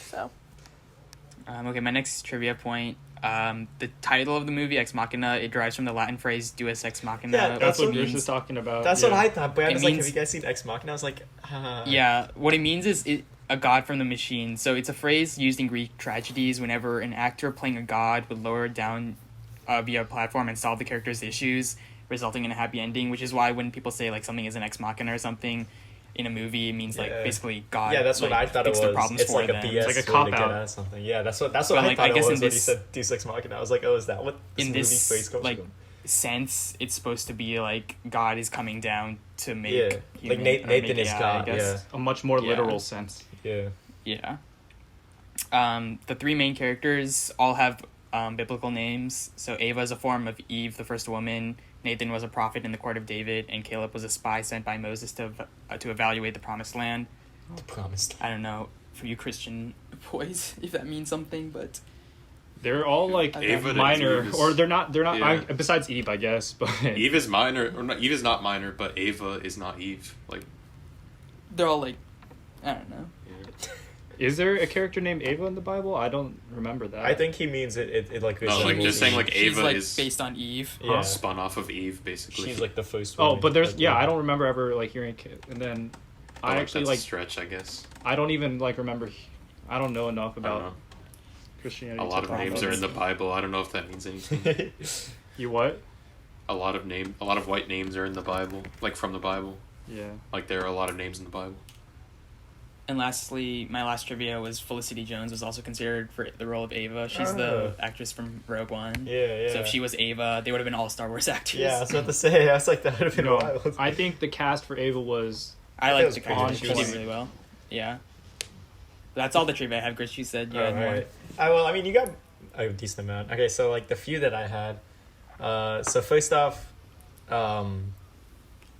So. Okay, my next trivia point. The title of the movie, Ex Machina, it derives from the Latin phrase Deus Ex Machina. Yeah, That's which what Girish means- was talking about. That's yeah. what I thought, but I It was like, means- have you guys seen Ex Machina? I was like, Yeah, what it means is a god from the machine. So it's a phrase used in Greek tragedies whenever an actor playing a god would lower down via a platform and solve the character's issues, resulting in a happy ending, which is why when people say like something is an Ex Machina or something in a movie, it means like Yeah. basically God. yeah, that's what like, I thought it fixed their was. problems It's for like a them. BS It's like a way to cop-out. get at something. Yeah, that's what But, I like, thought I it guess was in when he this- said Deus Ex Machina. I was like, oh, is that what this In movie this phrase comes like from? sense, it's supposed to be like God is coming down to make Yeah, like human- Nathan or make is AI, God, I guess. A much more Yeah. literal sense. Yeah. Yeah. The three main characters all have biblical names. So Ava is a form of Eve, the first woman. Nathan was a prophet in the court of David, and Caleb was a spy sent by Moses to evaluate the promised land. The promised. I don't know for you Christian boys if that means something, but They're all like Ava and minor, Eve is- or they're not. Yeah. Besides Eve, I guess. But Eve is minor, or not, Eve is not minor, but Ava is not Eve. Like, they're all like, I don't know. is there a character named Ava in the Bible? I don't remember that. I think he means it like no, like resembles just saying Eve. like She's Ava like is based on Eve. Yeah. spun off of Eve, basically. She's like the first one. Oh, but there's I don't remember ever like hearing. And then I actually that's like a stretch, I guess. I don't even like remember. I don't know enough I don't about know. Christianity. A lot to of talk names about are in the this. Bible. I don't know if that means anything. You what? A lot of white names are in the Bible, like from the Bible. Yeah. Like there are a lot of names in the Bible. And lastly, my last trivia was Felicity Jones was also considered for the role of Ava. She's the actress from Rogue One. Yeah. So if she was Ava, they would have been all Star Wars actors. Yeah, I was about to say. I was like, that would have been wild. I think the cast for Ava was... I liked the on cast. She did really well. Yeah. That's all the trivia I have. Gris, you said you had more. Right. Well, I mean, you got a decent amount. Okay, so like the few that I had. So first off,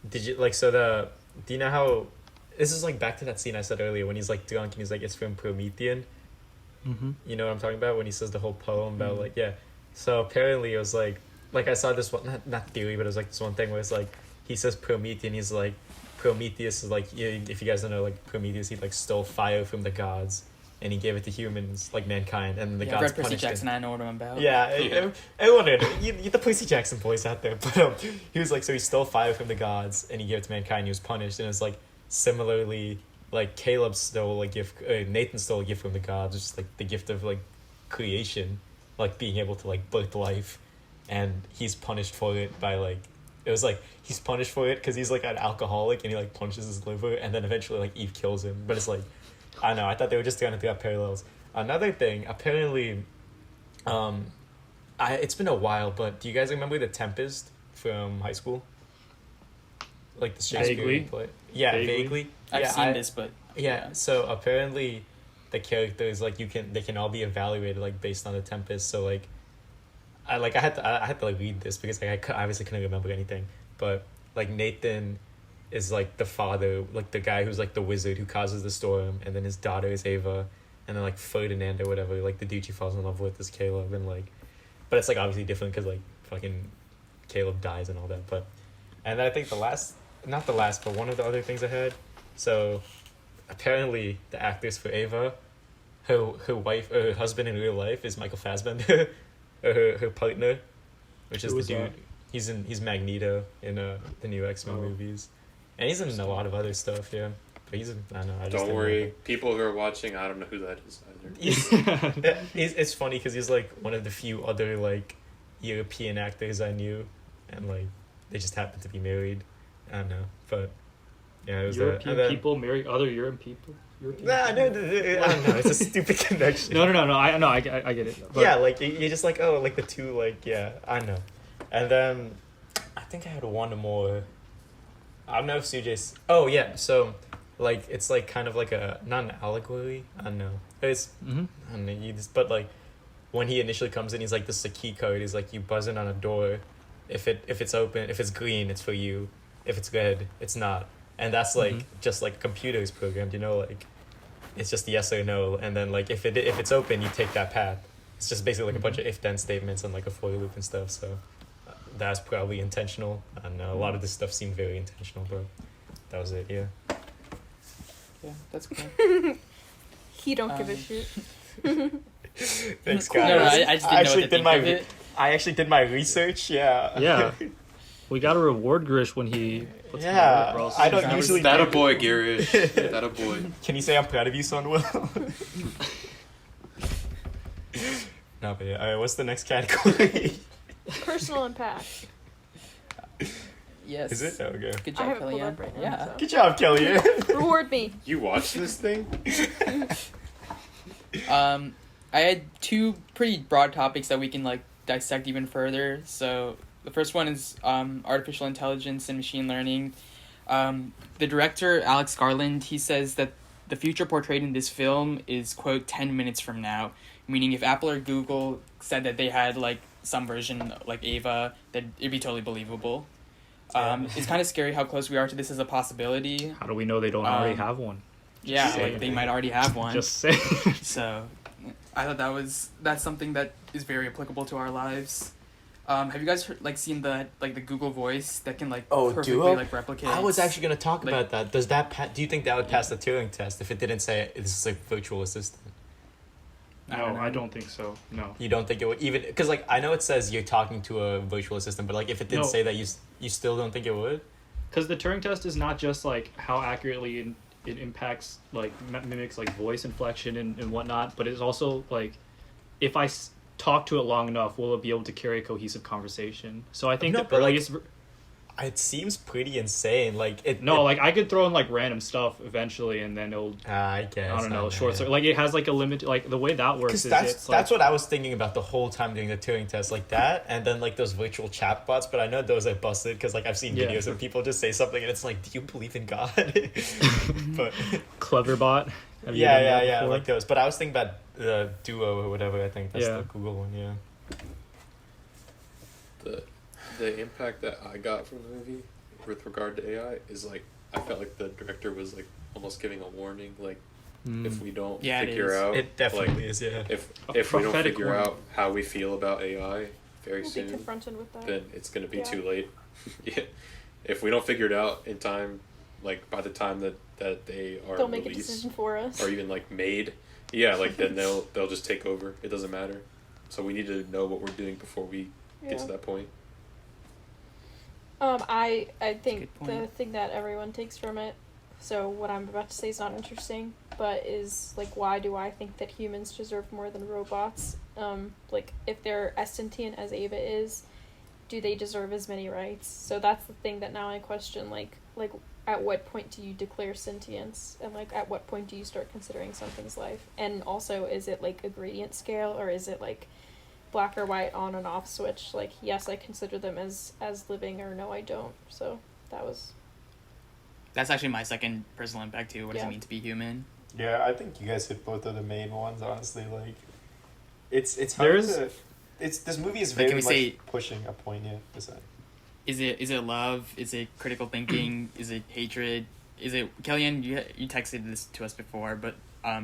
did you like do you know how this is like back to that scene I said earlier when he's like drunk and he's like it's from Promethean. Mm-hmm. You know what I'm talking about when he says the whole poem about like yeah. So apparently it was like I saw this one not theory but it was like this one thing where it's like he says Promethean, he's like Prometheus is like if you guys don't know like Prometheus he like stole fire from the gods and he gave it to humans like mankind and the gods Percy punished Jackson. him. I know what I'm about. Yeah, everyone the Percy Jackson boys out there, but he was like so he stole fire from the gods and he gave it to mankind. He was punished, and it's like similarly like Caleb stole a gift. Nathan stole a gift from the gods, just like the gift of like creation, like being able to like birth life, and he's punished for it by like. It was like he's punished for it because he's like an alcoholic and he like punches his liver and then eventually like Eve kills him. But it's like, I don't know. I thought they were just trying to throw out parallels. Another thing, apparently, it's been a while, but do you guys remember The Tempest from high school? Like the Shakespearean play. Yeah, vaguely. I've seen this, but yeah. So apparently, the characters like they can all be evaluated like based on The Tempest. So like. I had to like read this because like I obviously couldn't remember anything, but like Nathan is like the father, like the guy who's like the wizard who causes the storm, and then his daughter is Ava, and then like Ferdinand or whatever, like the dude she falls in love with is Caleb, and like, but it's like obviously different because like fucking Caleb dies and all that, but, and then I think not the last, but one of the other things I had, so apparently the actress for Ava, her husband in real life is Michael Fassbender. Her partner, which is the dude. That? He's Magneto in the new X-Men movies, and he's in a lot of other stuff. Yeah, but I don't know. Don't worry, people who are watching, I don't know who that is either. It's funny because he's like one of the few other like European actors I knew, and like they just happen to be married. I don't know, but yeah, it was European people marry other European people. I don't know. It's a stupid connection. No. I get it. But... Yeah, like you're just like like the two like yeah I know, and then I think I had one more. I don't know if Sujay's. Oh yeah, so like it's like kind of like a not an allegory. I don't know. It's I don't know. But like when he initially comes in, he's like this is a key code. He's like you buzz in on a door, if it's open, if it's green, it's for you. If it's red, it's not. And that's like just like computers programmed, you know, like it's just yes or no, and then like if it's open, you take that path. It's just basically like a bunch of if-then statements and like a for loop and stuff. So that's probably intentional. I don't know. A lot of this stuff seemed very intentional, but that was it. Yeah. Yeah, that's cool. He don't give a shit. Thanks, Cool. guys. I just didn't know what to think of it. I actually did my research. Yeah. Yeah. We gotta reward Girish when he puts in yeah, work, I don't usually. That a boy, Girish. That a boy. Can you say I'm proud of you, son? Will? No, but yeah. All right, what's the next category? Personal impact. Yes. Is it? Oh, okay. Good I job, have it pulled Kellyanne. up right now. Yeah. So. Good job, Kellyanne. Reward me. You watched this thing? I had two pretty broad topics that we can like dissect even further. So the first one is artificial intelligence and machine learning. The director, Alex Garland, he says that the future portrayed in this film is, quote, 10 minutes from now. Meaning if Apple or Google said that they had like some version like Ava, that it'd be totally believable. It's kind of scary how close we are to this as a possibility. How do we know they don't already have one? Yeah, like they might already have one. Just say. So I thought that's something that is very applicable to our lives. Have you guys seen the Google Voice that can perfectly Duo? replicate? I was actually gonna talk about that. Does that do you think that would pass the Turing test if it didn't say this is a virtual assistant? No, I don't think so. No. You don't think it would even because I know it says you're talking to a virtual assistant, but if it didn't say that, you still don't think it would? Because the Turing test is not just how accurately it impacts mimics voice inflection and whatnot, but it's also if I talk to it long enough, will it be able to carry a cohesive conversation? So I think No, the but, like, earliest... It seems pretty insane. Like I could throw in like random stuff eventually, and then it'll. I guess. I don't know. Short circuit. Like it has like a limit. Like the way that works is that's what I was thinking about the whole time doing the Turing test, like that, and then like those virtual chatbots. But I know those are busted because like I've seen videos of people just say something and it's like, do you believe in God? But Cleverbot. Yeah, like those. But I was thinking about the Duo or whatever. I think that's the Google one. Yeah. The impact that I got from the movie with regard to AI is like I felt like the director was like almost giving a warning, like if we don't figure out, it definitely is, if we don't figure out how we feel about AI very We'll soon, be confronted with that. then it's gonna be too late. If we don't figure it out in time, like by the time that they are they'll make released, a decision for us, or even like made, like then they'll just take over. It doesn't matter. So we need to know what we're doing before we get to that point. I think the thing that everyone takes from it, so what I'm about to say is not interesting, but is like, why do I think that humans deserve more than robots? Like if they're as sentient as Ava is, do they deserve as many rights? So that's the thing that now I question, like at what point do you declare sentience, and like at what point do you start considering something's life? And also, is it like a gradient scale, or is it like black or white, on and off switch? Like, yes, I consider them as living, or no, I don't. So that's actually my second personal impact too. What does it mean to be human? Yeah, I think you guys hit both of the main ones, honestly. Like it's hard to this movie is very much pushing a point. Is it love? Is it critical thinking? Is it hatred? Is it Kellyanne? You texted this to us before, but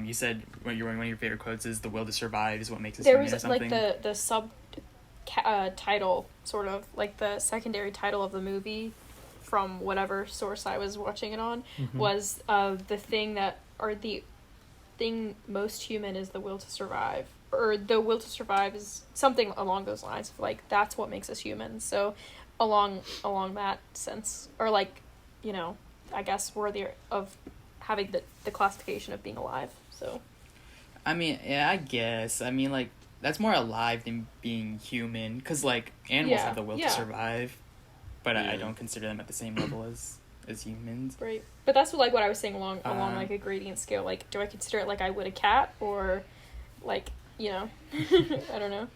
you said one of your favorite quotes is the will to survive is what makes us human or something. There was like the sub title, sort of like the secondary title of the movie from whatever source I was watching it on, was the thing most human is the will to survive, or the will to survive is something along those lines of like that's what makes us human. So along that sense, or like, you know, I guess worthy of having the classification of being alive. So I mean, yeah, I guess. I mean, like, that's more alive than being human, because like animals have the will to survive, but I don't consider them at the same level as humans. Right. But that's what I was saying along like a gradient scale. Like, do I consider it like I would a cat, or like, you know, I don't know.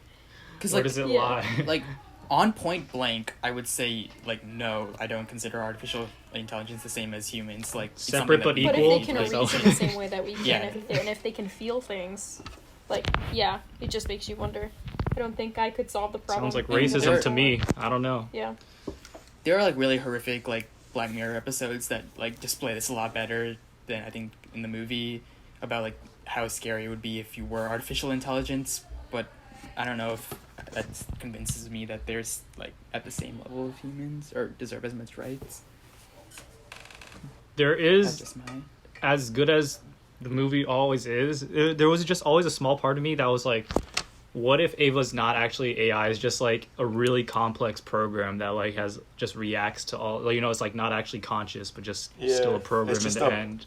Because where does it lie? Like, on point blank, I would say, like, no, I don't consider artificial intelligence the same as humans. Like, separate but equal. But if they can reason the same way that we can, and if they can feel things, like, it just makes you wonder. I don't think I could solve the problem. Sounds like racism to me. I don't know. Yeah. There are, like, really horrific, like, Black Mirror episodes that, like, display this a lot better than I think in the movie, about, like, how scary it would be if you were artificial intelligence, but I don't know if that convinces me that there's, like, at the same level of humans, or deserve as much rights. There is, as good as the movie always is, there was just always a small part of me that was like, what if Ava's not actually AI, is just like a really complex program that like just reacts to all, like, you know, it's like not actually conscious, but just still a program in the end.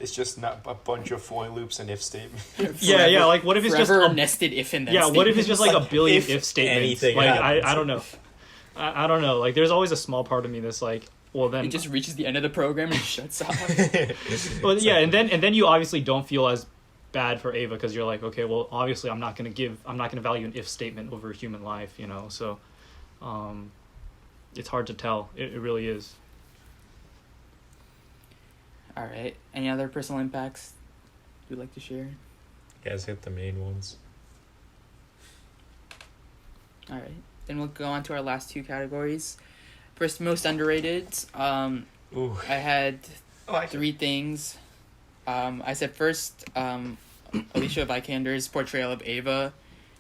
It's just not a bunch of for loops and if statements. Like, what if it's just a nested if and then statement? What if it's just like a billion if statements? Like, I don't know. I don't know. Like, there's always a small part of me that's like, well, then it just reaches the end of the program and shuts off. Well, yeah, and then you obviously don't feel as bad for Ava, because you're like, okay, well, obviously I'm not gonna value an if statement over human life, you know. So, it's hard to tell. It really is. All right. Any other personal impacts you'd like to share? You guys hit the main ones. All right. Then we'll go on to our last two categories. First, most underrated. I had three things. I said first, Alicia Vikander's portrayal of Ava.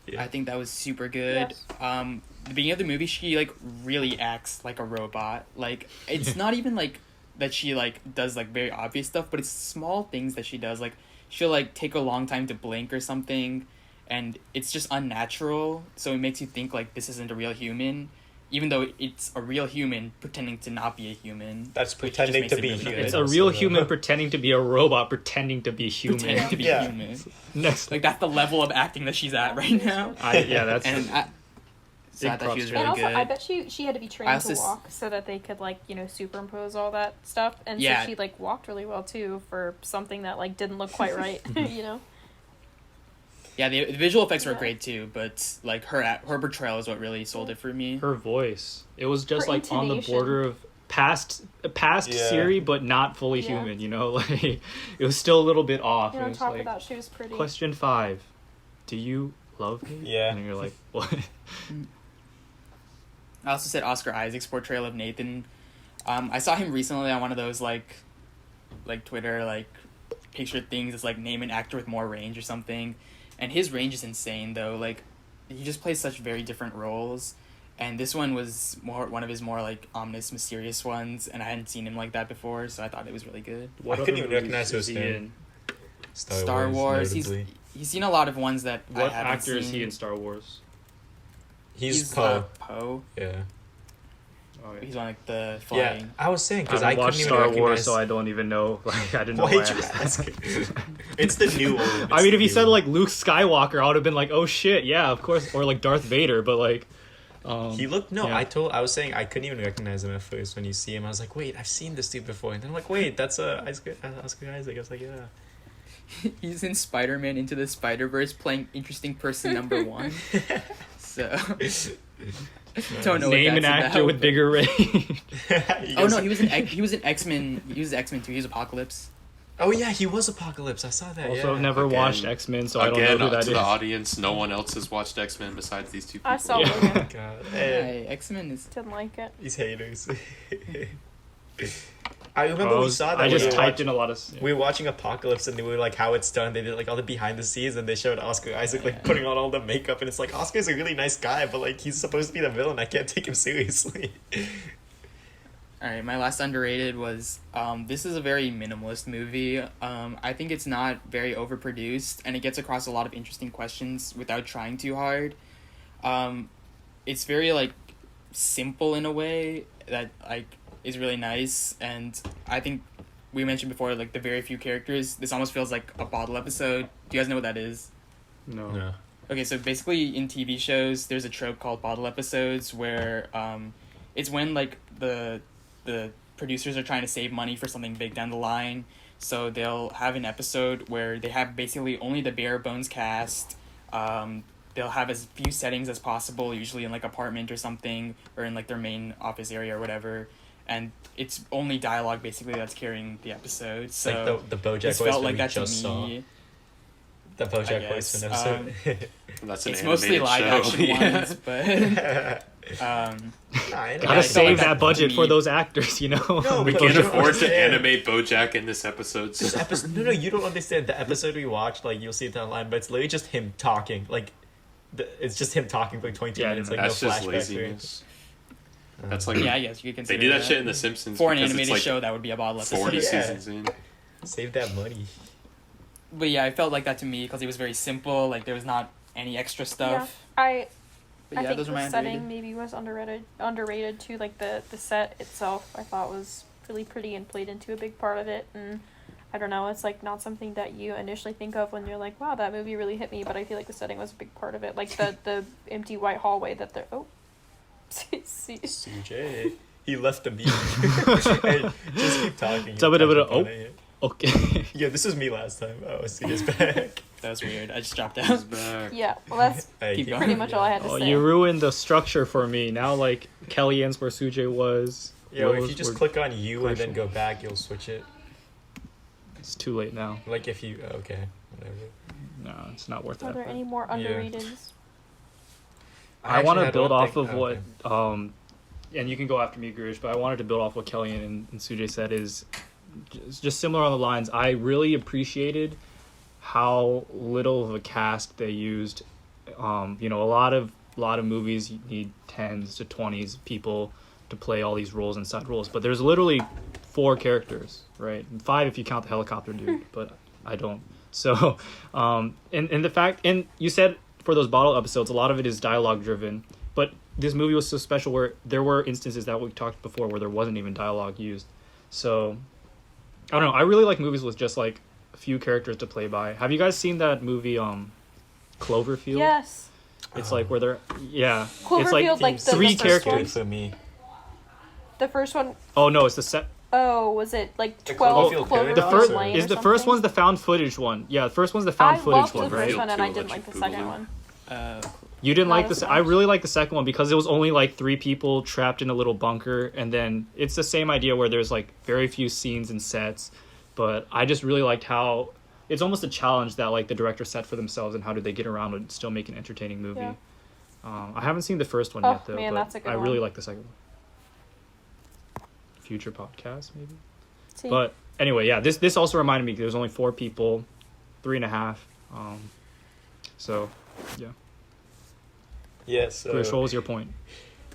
Yeah. I think that was super good. Yes. The beginning of the movie, she like really acts like a robot. Like, it's not even like that she like does like very obvious stuff, but it's small things that she does. Like, she'll like take a long time to blink or something, and it's just unnatural, so it makes you think like this isn't a real human. even though it's a real human pretending to not be a human. That's pretending to be really human. It's a real human pretending to be a robot pretending to be human. Pretending to be human. Next, like that's the level of acting that she's at right now. That's. And so I thought she was really and also, good. I bet she had to be trained to walk so that they could like superimpose all that stuff, and so she like walked really well too for something that like didn't look quite right, Yeah, the visual effects were great too, but like her portrayal is what really sold it for me. Her voice, it was just her like on the border of past Siri, but not fully human. Like it was still a little bit off. On top of that, she was pretty. Question 5: do you love me? Yeah, and you're like, what? I also said Oscar Isaac's portrayal of Nathan. I saw him recently on one of those like Twitter like picture things. It's like name an actor with more range or something. And his range is insane, though. Like, he just plays such very different roles. And this one was one of his more, like, ominous, mysterious ones. And I hadn't seen him like that before, so I thought it was really good. I couldn't even recognize who's in Star Wars. He's seen a lot of ones that What I haven't actor is seen. he in Star Wars? He's Poe. Poe. Yeah. Oh, he's on, like, the flying. Yeah, I was saying, because I I couldn't watched even Star recognize... Wars, so I don't even know. Like, I didn't know why Why'd you ask? It's the new one. I mean, if he said, like, Luke Skywalker, I would have been like, oh, shit, yeah, of course. Or, like, Darth Vader, but, like... he looked... No, yeah. I was saying I couldn't even recognize him at first when you see him. I was like, wait, I've seen this dude before. And then I'm like, wait, that's Oscar Isaac. I was like, yeah. He's in Spider-Man Into the Spider-Verse playing interesting person number 1. So... Don't know Name an actor about, with bigger range. Oh no, he was in X-Men. He was X-Men too. He was Apocalypse. Oh yeah, he was Apocalypse. I saw that. Also, never watched X-Men, so I don't know who that is. To the audience, no one else has watched X-Men besides these two people. I saw it. Oh my god. Hey, X-Men is... Didn't like it. These haters. I remember we saw that. I just typed in a lot of... We were watching Apocalypse and they were like how it's done. They did like all the behind the scenes and they showed Oscar Isaac like putting on all the makeup and it's like Oscar's a really nice guy but like he's supposed to be the villain. I can't take him seriously. Alright, my last underrated was this is a very minimalist movie. I think it's not very overproduced and it gets across a lot of interesting questions without trying too hard. It's very like simple in a way that like is really nice, and I think we mentioned before like the very few characters. This almost feels like a bottle episode. Do you guys know what that is? No. Okay, so basically in TV shows there's a trope called bottle episodes where it's when like the producers are trying to save money for something big down the line, so they'll have an episode where they have basically only the bare bones cast. They'll have as few settings as possible, usually in like apartment or something, or in like their main office area or whatever. And it's only dialogue basically that's carrying the episode. So like the BoJack this voice felt like we that just to saw. me. The BoJack voice episode. That's an it's mostly live action ones, but gotta save that budget for those actors, you know. No, we can't afford to animate BoJack in this episode. So. No, you don't understand. The episode we watched, like you'll see it online, but it's literally just him talking. Like, it's just him talking for like 22 minutes. Like that's no just flashbacks. laziness. That's like yeah, yes, you can consider they do that shit in The Simpsons for an because animated it's like show. That would be a bottle episode. 40 seasons in. Save that money. But yeah, it felt like that to me because it was very simple. Like there was not any extra stuff. Yeah, I think those are my the setting underrated. maybe was underrated too. Like the set itself, I thought was really pretty and played into a big part of it. And I don't know, it's like not something that you initially think of when you're like, wow, that movie really hit me. But I feel like the setting was a big part of it. Like the empty white hallway that they're CJ, he left the meeting. Hey, just keep talking. Okay. Yeah, this was me last time. Oh, CJ's back. That was weird. I just dropped out. Yeah, well, that's pretty much all I had to say. You ruined the structure for me. Now, like, Kelly ends where Sujay was. Yeah, if you just click on you and then go back, you'll switch it. It's too late now. Like if you... Okay, whatever. No, it's not worth it. Are there any more underrated? I want to build off of what... and you can go after me, Girish, but I wanted to build off what Kelly and Sujay said is... Just similar on the lines, I really appreciated how little of a cast they used. You know, a lot of movies you need 10s to 20s people to play all these roles and side roles, but there's literally 4 characters, right? 5 if you count the helicopter dude, but I don't. So, and the fact, and you said for those bottle episodes, a lot of it is dialogue driven, but this movie was so special where there were instances that we talked before where there wasn't even dialogue used. So I don't know. I really like movies with just like a few characters to play by. Have you guys seen that movie Cloverfield? Yes. It's like where they're Cloverfield, it's like the three first characters for me. The first one. Oh no, it's the set. Oh, was it like The 12 Cloverfield Cloverfield The first Lane is or the first something? one's the found footage one. Yeah, the first one's the found I footage loved one, the right? first one, and I Too, didn't let like the you second Google one. You didn't like Not this. as I much. really like the second one because it was only like 3 people trapped in a little bunker, and then it's the same idea where there's like very few scenes and sets, but I just really liked how it's almost a challenge that like the director set for themselves and how do they get around and still make an entertaining movie. Yeah. I haven't seen the first one Oh, yet though, man, but that's a good I really one. like the second one. Future podcast maybe. See? But anyway, yeah, this also reminded me there's only 4 people, 3.5. So yeah. Yeah, so Girish, what was your point?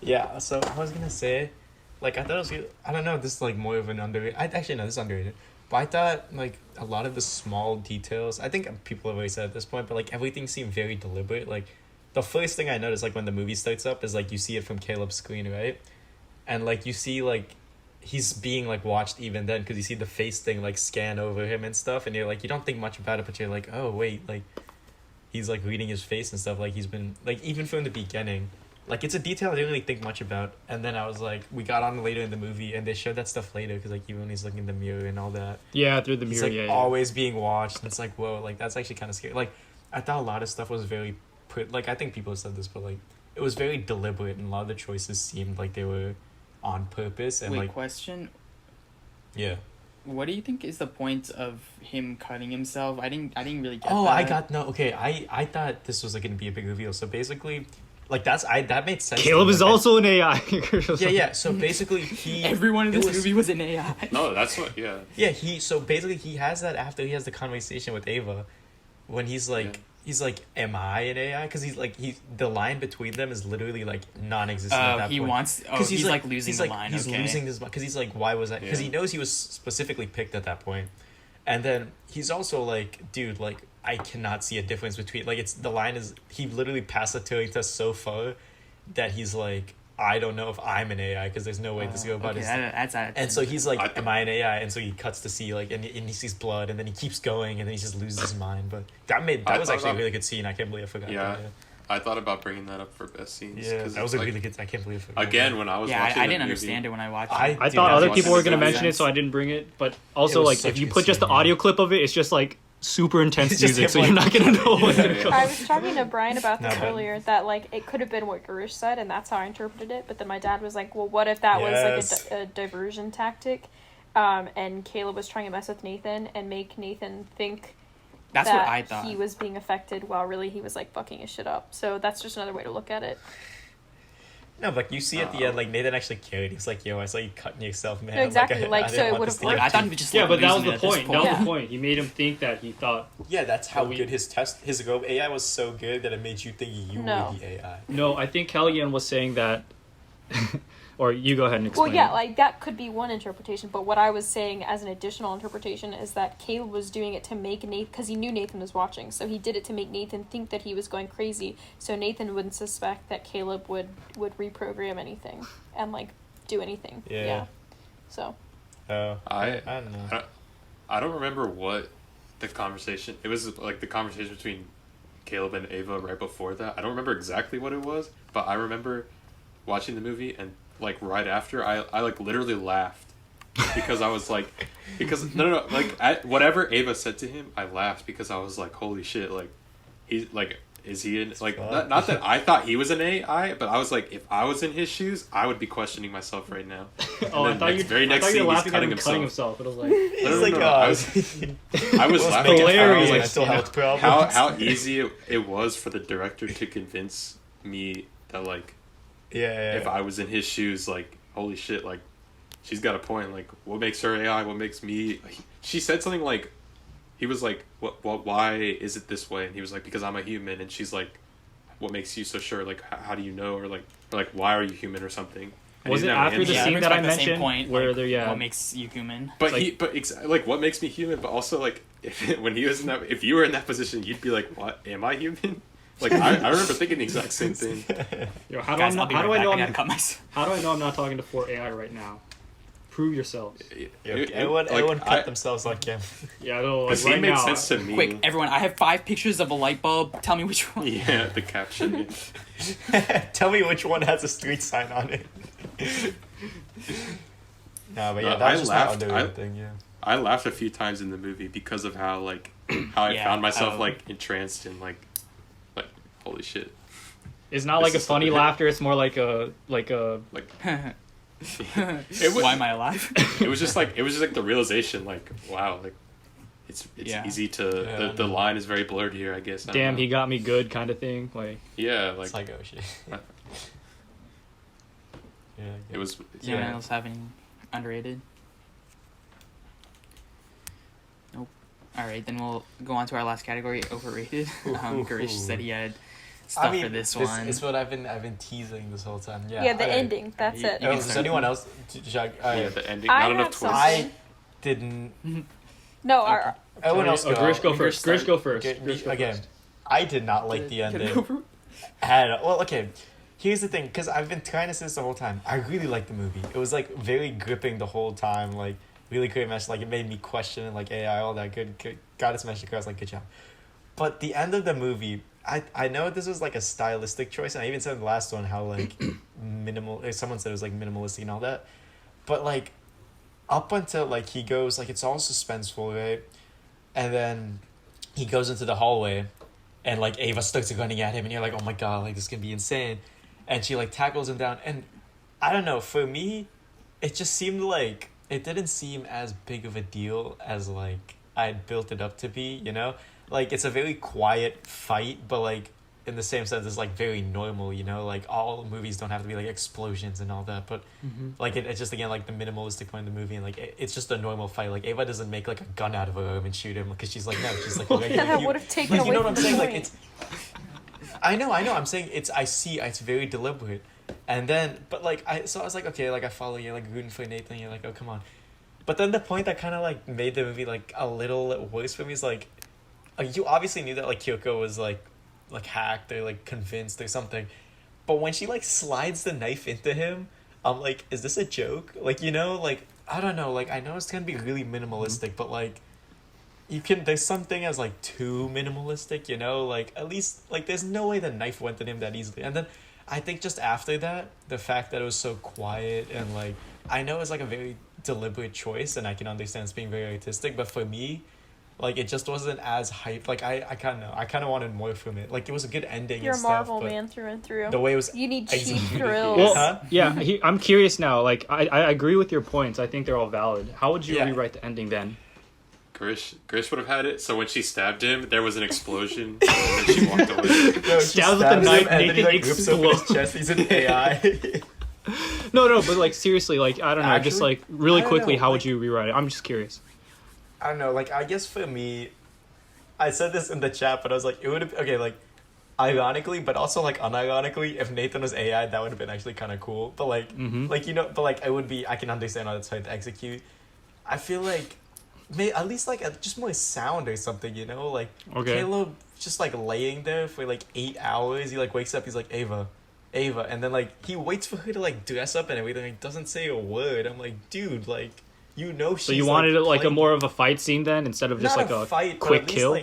yeah, so I was gonna say, like I thought it was good. I don't know, this is like more of an underrated. Actually no, this is underrated. But I thought like a lot of the small details. I think people have already said at this point, but like everything seemed very deliberate. Like the first thing I noticed, like when the movie starts up, is like you see it from Caleb's screen, right? And like you see like he's being like watched even then because you see the face thing like scan over him and stuff, and you're like you don't think much about it, but you're like, oh wait, like he's like reading his face and stuff. Like he's been like even from the beginning. Like it's a detail I didn't really think much about, and then I was like, we got on later in the movie, and they showed that stuff later because like even when he's looking in the mirror and all that, Yeah, through the he's mirror. like Yeah. always being watched, and it's like whoa, like that's actually kind of scary. Like I thought a lot of stuff was very like I think people have said this, but like it was very deliberate, and a lot of the choices seemed like they were on purpose. And Wait, like question. yeah. What do you think is the point of him cutting himself? I didn't really get Oh, that. I got no. Okay, I thought this was like gonna be a big reveal. So basically, like that made sense. to Caleb me, is like, also an AI. Yeah. So basically, he Everyone in it this was- movie was an AI. No, that's what. Yeah. Yeah, so basically he has that after he has the conversation with Ava, when he's like. Yeah. He's like, am I an AI? Because he's like, the line between them is literally like non-existent at that He point. wants. Oh, 'Cause he's like losing he's the like, line. He's okay. losing this because he's like, why was that? Because he Yeah. knows he was specifically picked at that point, and then he's also like, dude, like I cannot see a difference between like it's the line is he literally passed the Turing test so far that he's like, I don't know if I'm an AI because there's no way to go about okay, it. that's And so he's like, I thought- am I an AI? And so he cuts to see like, and he sees blood, and then he keeps going, and then he just loses his mind. But that I was thought actually a about- really good scene. I can't believe I forgot. Yeah. that. I thought about bringing that up for best scenes. Yeah, 'cause that was it's a like, really good. I can't believe I forgot. Again, when I was yeah, watching I the didn't movie, understand it when I watched I- it. I Dude, thought that's other what people were makes gonna sense. mention it, so I didn't bring it. But also, was like, such if a you good put just the scene, yeah. audio clip of it, it's just like super intense It's just music, him, so you're not like- gonna know what's gonna Yeah. come. I was talking to Brian about this No, but- earlier, that like it could have been what Girish said, and that's how I interpreted it. But then my dad was like, "Well, what if that was Yes. like a diversion tactic?" And Caleb was trying to mess with Nathan and make Nathan think That's that what I thought. he was being affected, while really he was like fucking his shit up. So that's just another way to look at it. No, but like you see at the end, like Nathan actually cared. He's like, "Yo, I saw you cutting yourself, man." No, exactly, Like, like, I so didn't it want would've this to worked. get I thought you. he was just Yeah, like but that was losing the it at this point. That was Yeah. the point. He made him think that he thought. Yeah, that's how we- good his AI was so good that it made you think you No. were the AI. No, I think Kellyanne was saying that. Or you go ahead and Well, explain. yeah, like that could be one interpretation, but what I was saying as an additional interpretation is that Caleb was doing it to make Nathan, because he knew Nathan was watching, so he did it to make Nathan think that he was going crazy, so Nathan wouldn't suspect that Caleb would reprogram anything and like do anything. Yeah. So. I don't know. I don't remember what the conversation. It was like the conversation between Caleb and Ava right before that. I don't remember exactly what it was, but I remember watching the movie and like right after I like literally laughed because I was like no like whatever Ava said to him, I laughed because I was like, holy shit, like he's like, is he in like not that I thought he was an AI, but I was like, if I was in his shoes, I would be questioning myself right now. Oh, I And thought then you very I next thought you scene, were he's laughing at cutting him cutting himself. himself. It was like. He's like, no, I was Well, laughing at hilarious. how, like, mental health problems. how easy it was for the director to convince me that like yeah. if I was in his shoes, like holy shit, like she's got a point. Like what makes her AI? What makes me? She said something like, he was like, what? Why is it this way? And he was like, because I'm a human. And she's like, what makes you so sure? Like how do you know? Or like why are you human or something? And Was he it didn't have an after the answer. scene that I respect the same mentioned point, where like, they're yeah? what makes you human? But like- like what makes me human? But also like when he was in that, if you were in that position, you'd be like, what? Am I human? Like I remember thinking the exact same thing. Yo, how Guys, do I'll I be know? right back. I I'm gotta cut myself. How do I know I'm not talking to 4 AI right now? Prove yourselves. Everyone cut themselves on camera. Yeah, no, like The scene right makes now. sense to me. Quick, everyone! I have 5 pictures of a light bulb. Tell me which one. Yeah, the caption. Tell me which one has a street sign on it. No, but yeah, No, that's just my laughed. underrated thing. Yeah. I laughed a few times in the movie because of how I Yeah, found myself how- like entranced in like holy shit. It's not like a This is funny so- laughter. It's more like a Like Why am I alive? it was just like the realization like wow, like it's Yeah. easy to the line is very blurred here, I guess. I don't damn, know. he got me good kind of thing. Like Yeah, like It's like, oh shit. Yeah. it was Does anyone else have any underrated? Nope. Alright, then we'll go on to our last category, overrated. Girish said he had stuff for this one. It's what I've been teasing this whole time. Yeah. Yeah, the okay. ending. That's You- it. you can Does start. anyone else? yeah, the ending. I Not enough have twists. something. I didn't. No, our, Everyone else go. Girish go first. Girish go first. Okay, Girish go again, first. I did not like the Get it ending. over. Well, okay. Here's the thing, because I've been trying to say this the whole time. I really liked the movie. It was like very gripping the whole time. Like really great message. Like it made me question like AI, all that good got its message across. Like good job. But the end of the movie, I know this was like a stylistic choice, and I even said in the last one how like minimal. Someone said it was like minimalistic and all that. But like up until like he goes like it's all suspenseful, right? And then he goes into the hallway, and like Ava starts running at him, and you're like, oh my god, like this can be insane. And she like tackles him down, and I don't know, for me, it just seemed like it didn't seem as big of a deal as like I had built it up to be, you know? Like it's a very quiet fight, but like in the same sense it's like very normal, you know? Like all movies don't have to be like explosions and all that, but like it's just again like the minimalistic point of the movie, and like it's just a normal fight. Like Ava doesn't make like a gun out of her arm and shoot him because she's like no, she's like that would have taken like, away you know from what I'm the saying? point. Like it's I know. I'm saying it's very deliberate. And then, but like, I was like, okay, like I follow you, like rooting for Nathan. You're like, oh come on. But then the point that kind of like made the movie like a little worse for me is like you obviously knew that like Kyoko was like hacked or like convinced or something, but when she like slides the knife into him, I'm like, is this a joke? Like you know, like I don't know. Like I know it's gonna be really minimalistic, but like. There's something as like too minimalistic, you know, like at least like there's no way the knife went in him that easily. And then I think just after that, the fact that it was so quiet and like I know it's like a very deliberate choice and I can understand it's being very artistic, but for me, like it just wasn't as hyped. Like I kind of wanted more from it. Like it was a good ending. You're and a stuff, Marvel but man through and through. the way it was You need cheap executed, thrills. Well, Huh? yeah, I'm curious now. Like I agree with your points. I think they're all valid. How would you Yeah. rewrite the ending then? Girish would have had it. So when she stabbed him, there was an explosion, and then she walked away. No, she Stabs with the him, knife, and then he Nathan like rips open his explodes. chest. He's an AI. No, but like seriously, like I don't know, just Actually, like really I don't quickly, know, how would like- you rewrite it? I'm just curious. I don't know, like, I guess for me, I said this in the chat, but I was like, it would have, okay, like, ironically, but also, like, unironically, if Nathan was AI, that would have been actually kind of cool, but, like, like, you know, but, like, it would be, I can understand how it's hard to execute. I feel like, at least, like, just more sound or something, you know, like, Okay. Caleb just, like, laying there for, like, 8 hours, he, like, wakes up, he's like, Ava, and then, like, he waits for her to, like, dress up and everything, like, doesn't say a word. I'm like, dude, like, you know she's, So you wanted it like a playing- more of a fight scene then, instead of just not like a fight, but quick at least, kill?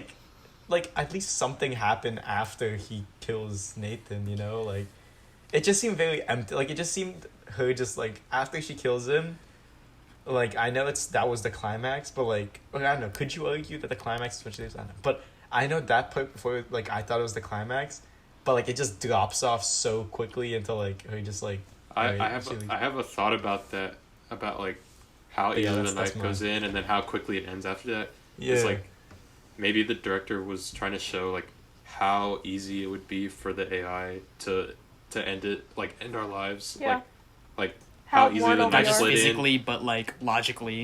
like at least something happened after he kills Nathan, you know, like it just seemed very empty. Like it just seemed her just like after she kills him, like I know that was the climax, but like I don't know, could you argue that the climax is what it is? I don't know. But I know that part before, like I thought it was the climax, but like it just drops off so quickly into like her just like I right, have a thought about that, about like how Yeah, easily that's- the knife that's goes in and then how quickly it ends after that. Yeah. It's like maybe the director was trying to show like how easy it would be for the AI to end it, like end our lives. Yeah. Like How how easy mortal the we knife are. Not just slid in. physically, but like logically.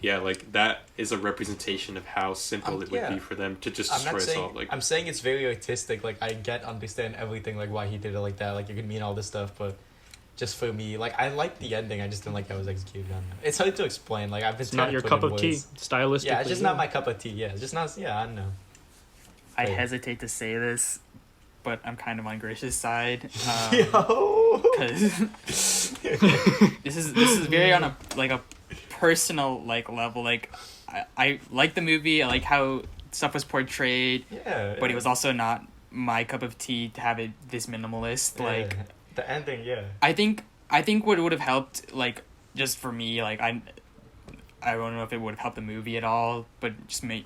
Yeah, like that is a representation of how simple it would yeah. be for them to just I'm destroy not us saying all. Like I'm saying it's very artistic. Like I understand everything, like why he did it like that. Like you can mean all this stuff, but just for me, like I liked the ending. I just didn't like how it was executed. On it's hard to explain. Like I've been It's not your cup of tea, stylistically. Yeah, it's just not my cup of tea. Yeah, it's just not. Yeah, I don't know. I hesitate to say this, but I'm kind of on Grish's side. Because this is very on a personal level. Like I like the movie. I like how stuff was portrayed. Yeah. But it was also not my cup of tea to have it this minimalist. Yeah. Like the ending, yeah. I think what would have helped, just for me, I don't know if it would have helped the movie at all, but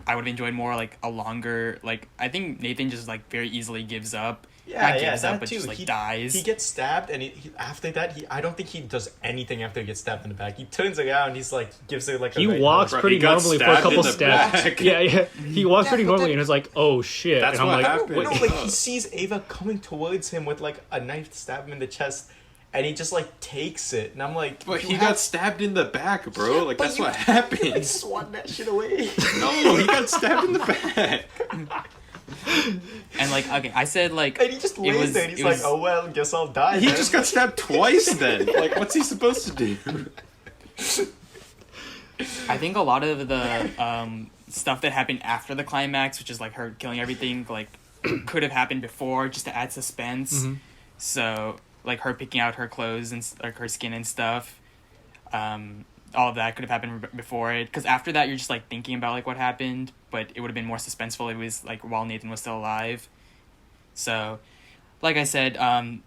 I would have enjoyed more a longer, I think Nathan just very easily gives up. Yeah, gives that up, but too. just dies. He gets stabbed, and after that, I don't think he does anything after he gets stabbed in the back. He turns around, he's gives it he walks pretty normally for a couple steps. Yeah. He walks pretty normally, and it's oh shit. That's and what I'm happened. No, he sees Ava coming towards him with a knife to stab him in the chest. And he just takes it, and I'm but he got stabbed in the back, bro. That's what happened. I swat that shit away. No, he got stabbed in the back. And okay, I said and he just lays there, and he's oh well, guess I'll die. He just got stabbed twice. Then, what's he supposed to do? I think a lot of the stuff that happened after the climax, which is her killing everything, could have happened before, just to add suspense. Mm-hmm. So. Her picking out her clothes and her skin and stuff, all of that could have happened before it. Because after that, you're just thinking about what happened, but it would have been more suspenseful. It was while Nathan was still alive. So, like I said,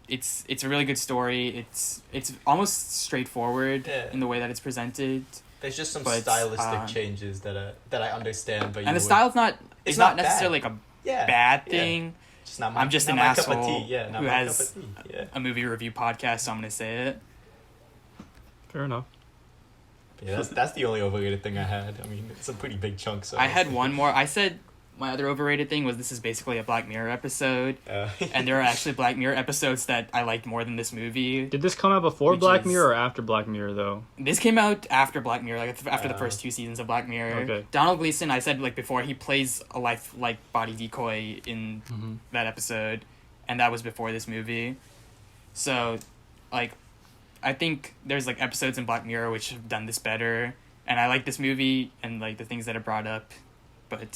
it's a really good story. It's almost straightforward in the way that it's presented. There's just some stylistic changes that I understand, but the style's not not necessarily a bad thing. Yeah. I'm just an asshole who has a movie review podcast, so I'm going to say it. Fair enough. Yeah, that's the only overrated thing I had. I mean, it's a pretty big chunk. So I had one more. I said my other overrated thing was this is basically a Black Mirror episode. And there are actually Black Mirror episodes that I liked more than this movie. Did this come out before Black Mirror or after Black Mirror, though? This came out after Black Mirror, after the first 2 seasons of Black Mirror. Okay. Domhnall Gleeson, I said before, he plays a life body decoy in that episode, and that was before this movie. So, I think there's episodes in Black Mirror which have done this better, and I like this movie and the things that it brought up. But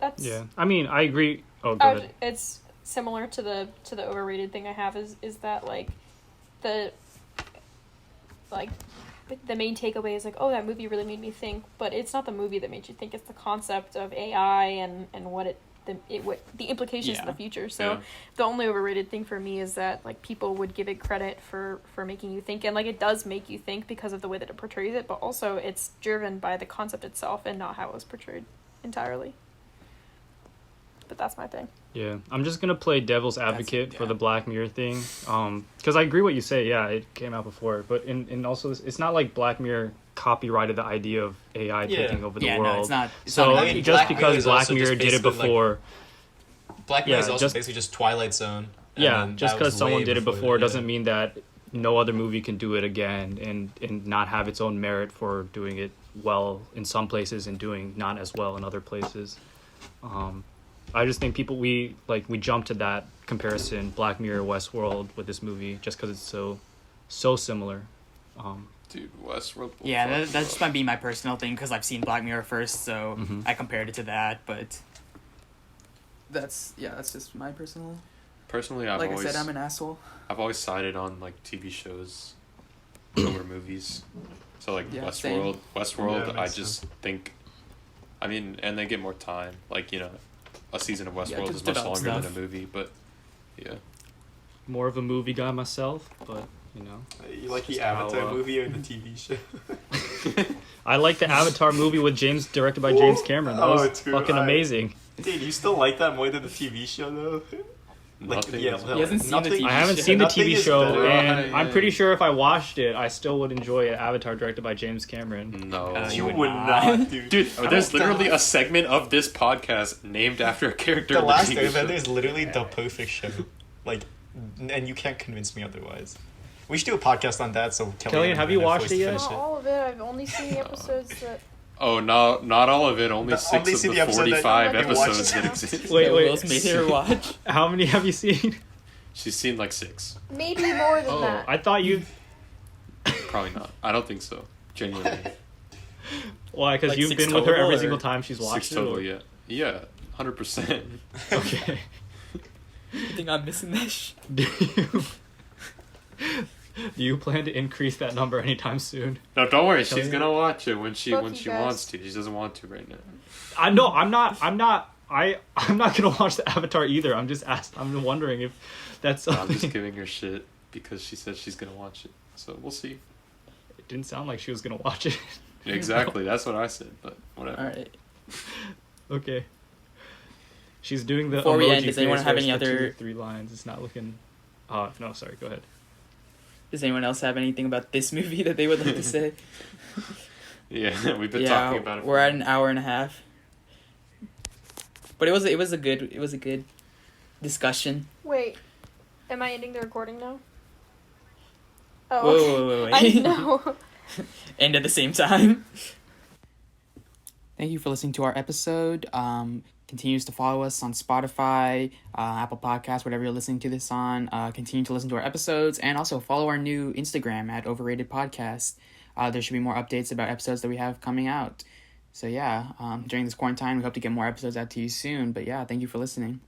that's I mean, I agree. Oh, go ahead. It's similar to the overrated thing I have is that the main takeaway is oh, that movie really made me think, but it's not the movie that made you think, it's the concept of AI and what the implications of the future. So the only overrated thing for me is that people would give it credit for making you think, and it does make you think because of the way that it portrays it, but also it's driven by the concept itself and not how it was portrayed entirely. But that's my thing. Yeah, I'm just gonna play devil's advocate for the Black Mirror thing, because I agree what you say. Yeah, it came out before, but in also it's not Black Mirror copyrighted the idea of AI taking over the world. No, it's not. Just because Black Mirror did it before, Black Mirror is also basically just Twilight Zone. Yeah, just because someone did it before doesn't mean that no other movie can do it again and not have its own merit for doing it well in some places and doing not as well in other places. I just think we jump to that comparison, Black Mirror, Westworld, with this movie just because it's so similar. Dude, Westworld. Yeah, that just might be my personal thing because I've seen Black Mirror first, so I compared it to that. But that's just my personal. Personally, I said, I'm an asshole. I've always sided on TV shows over movies. So Westworld. Westworld, I just think. I mean, and they get more time. A season of Westworld is much longer than a movie, but yeah. More of a movie guy myself, but You like the Avatar movie or the TV show? I like the Avatar movie directed by James Cameron. That was fucking amazing. Dude, you still like that more than the TV show though? He hasn't seen the TV show. I haven't seen the TV show, and I'm pretty sure if I watched it, I still would enjoy it. Avatar directed by James Cameron. No, you would not, dude. There's literally a segment of this podcast named after a character. The Last Airbender is literally the perfect show. And you can't convince me otherwise. We should do a podcast on that. So Kelly, have you watched it yet? Not all of it. I've only seen the episodes that. Oh no, not all of it. Only 6 of the 45 episodes that exist. Wait. Will's made her watch. How many have you seen? She's seen 6. Maybe more than that. I thought you. Probably not. I don't think so. Genuinely. Why? Because you've been with her every single time she's watched 6 total, yeah. 100%. Okay. I think I'm missing that. Do you plan to increase that number anytime soon? No, don't worry. She's gonna watch it when she Fuck wants you guys. to. She doesn't want to right now. I know. I'm not gonna watch the Avatar either. I'm wondering if that's something. I'm just giving her shit because she said she's gonna watch it. So we'll see. It didn't sound like she was gonna watch it. Exactly. That's what I said. But whatever. All right. Okay. She's doing the Before emoji we end, does anyone face have where any it's the other- 3 lines? It's not looking. Oh no, sorry. Go ahead. Does anyone else have anything about this movie that they would like to say? Yeah, we've been talking about it. We're at an hour and a half. But it was a good discussion. Wait, am I ending the recording now? Whoa, Oh, okay. whoa. I didn't know. End at the same time. Thank you for listening to our episode. Continues to follow us on Spotify, Apple Podcasts, whatever you're listening to this on. Continue to listen to our episodes and also follow our new Instagram at Overrated Podcast. There should be more updates about episodes that we have coming out. So yeah, during this quarantine, we hope to get more episodes out to you soon. But yeah, thank you for listening.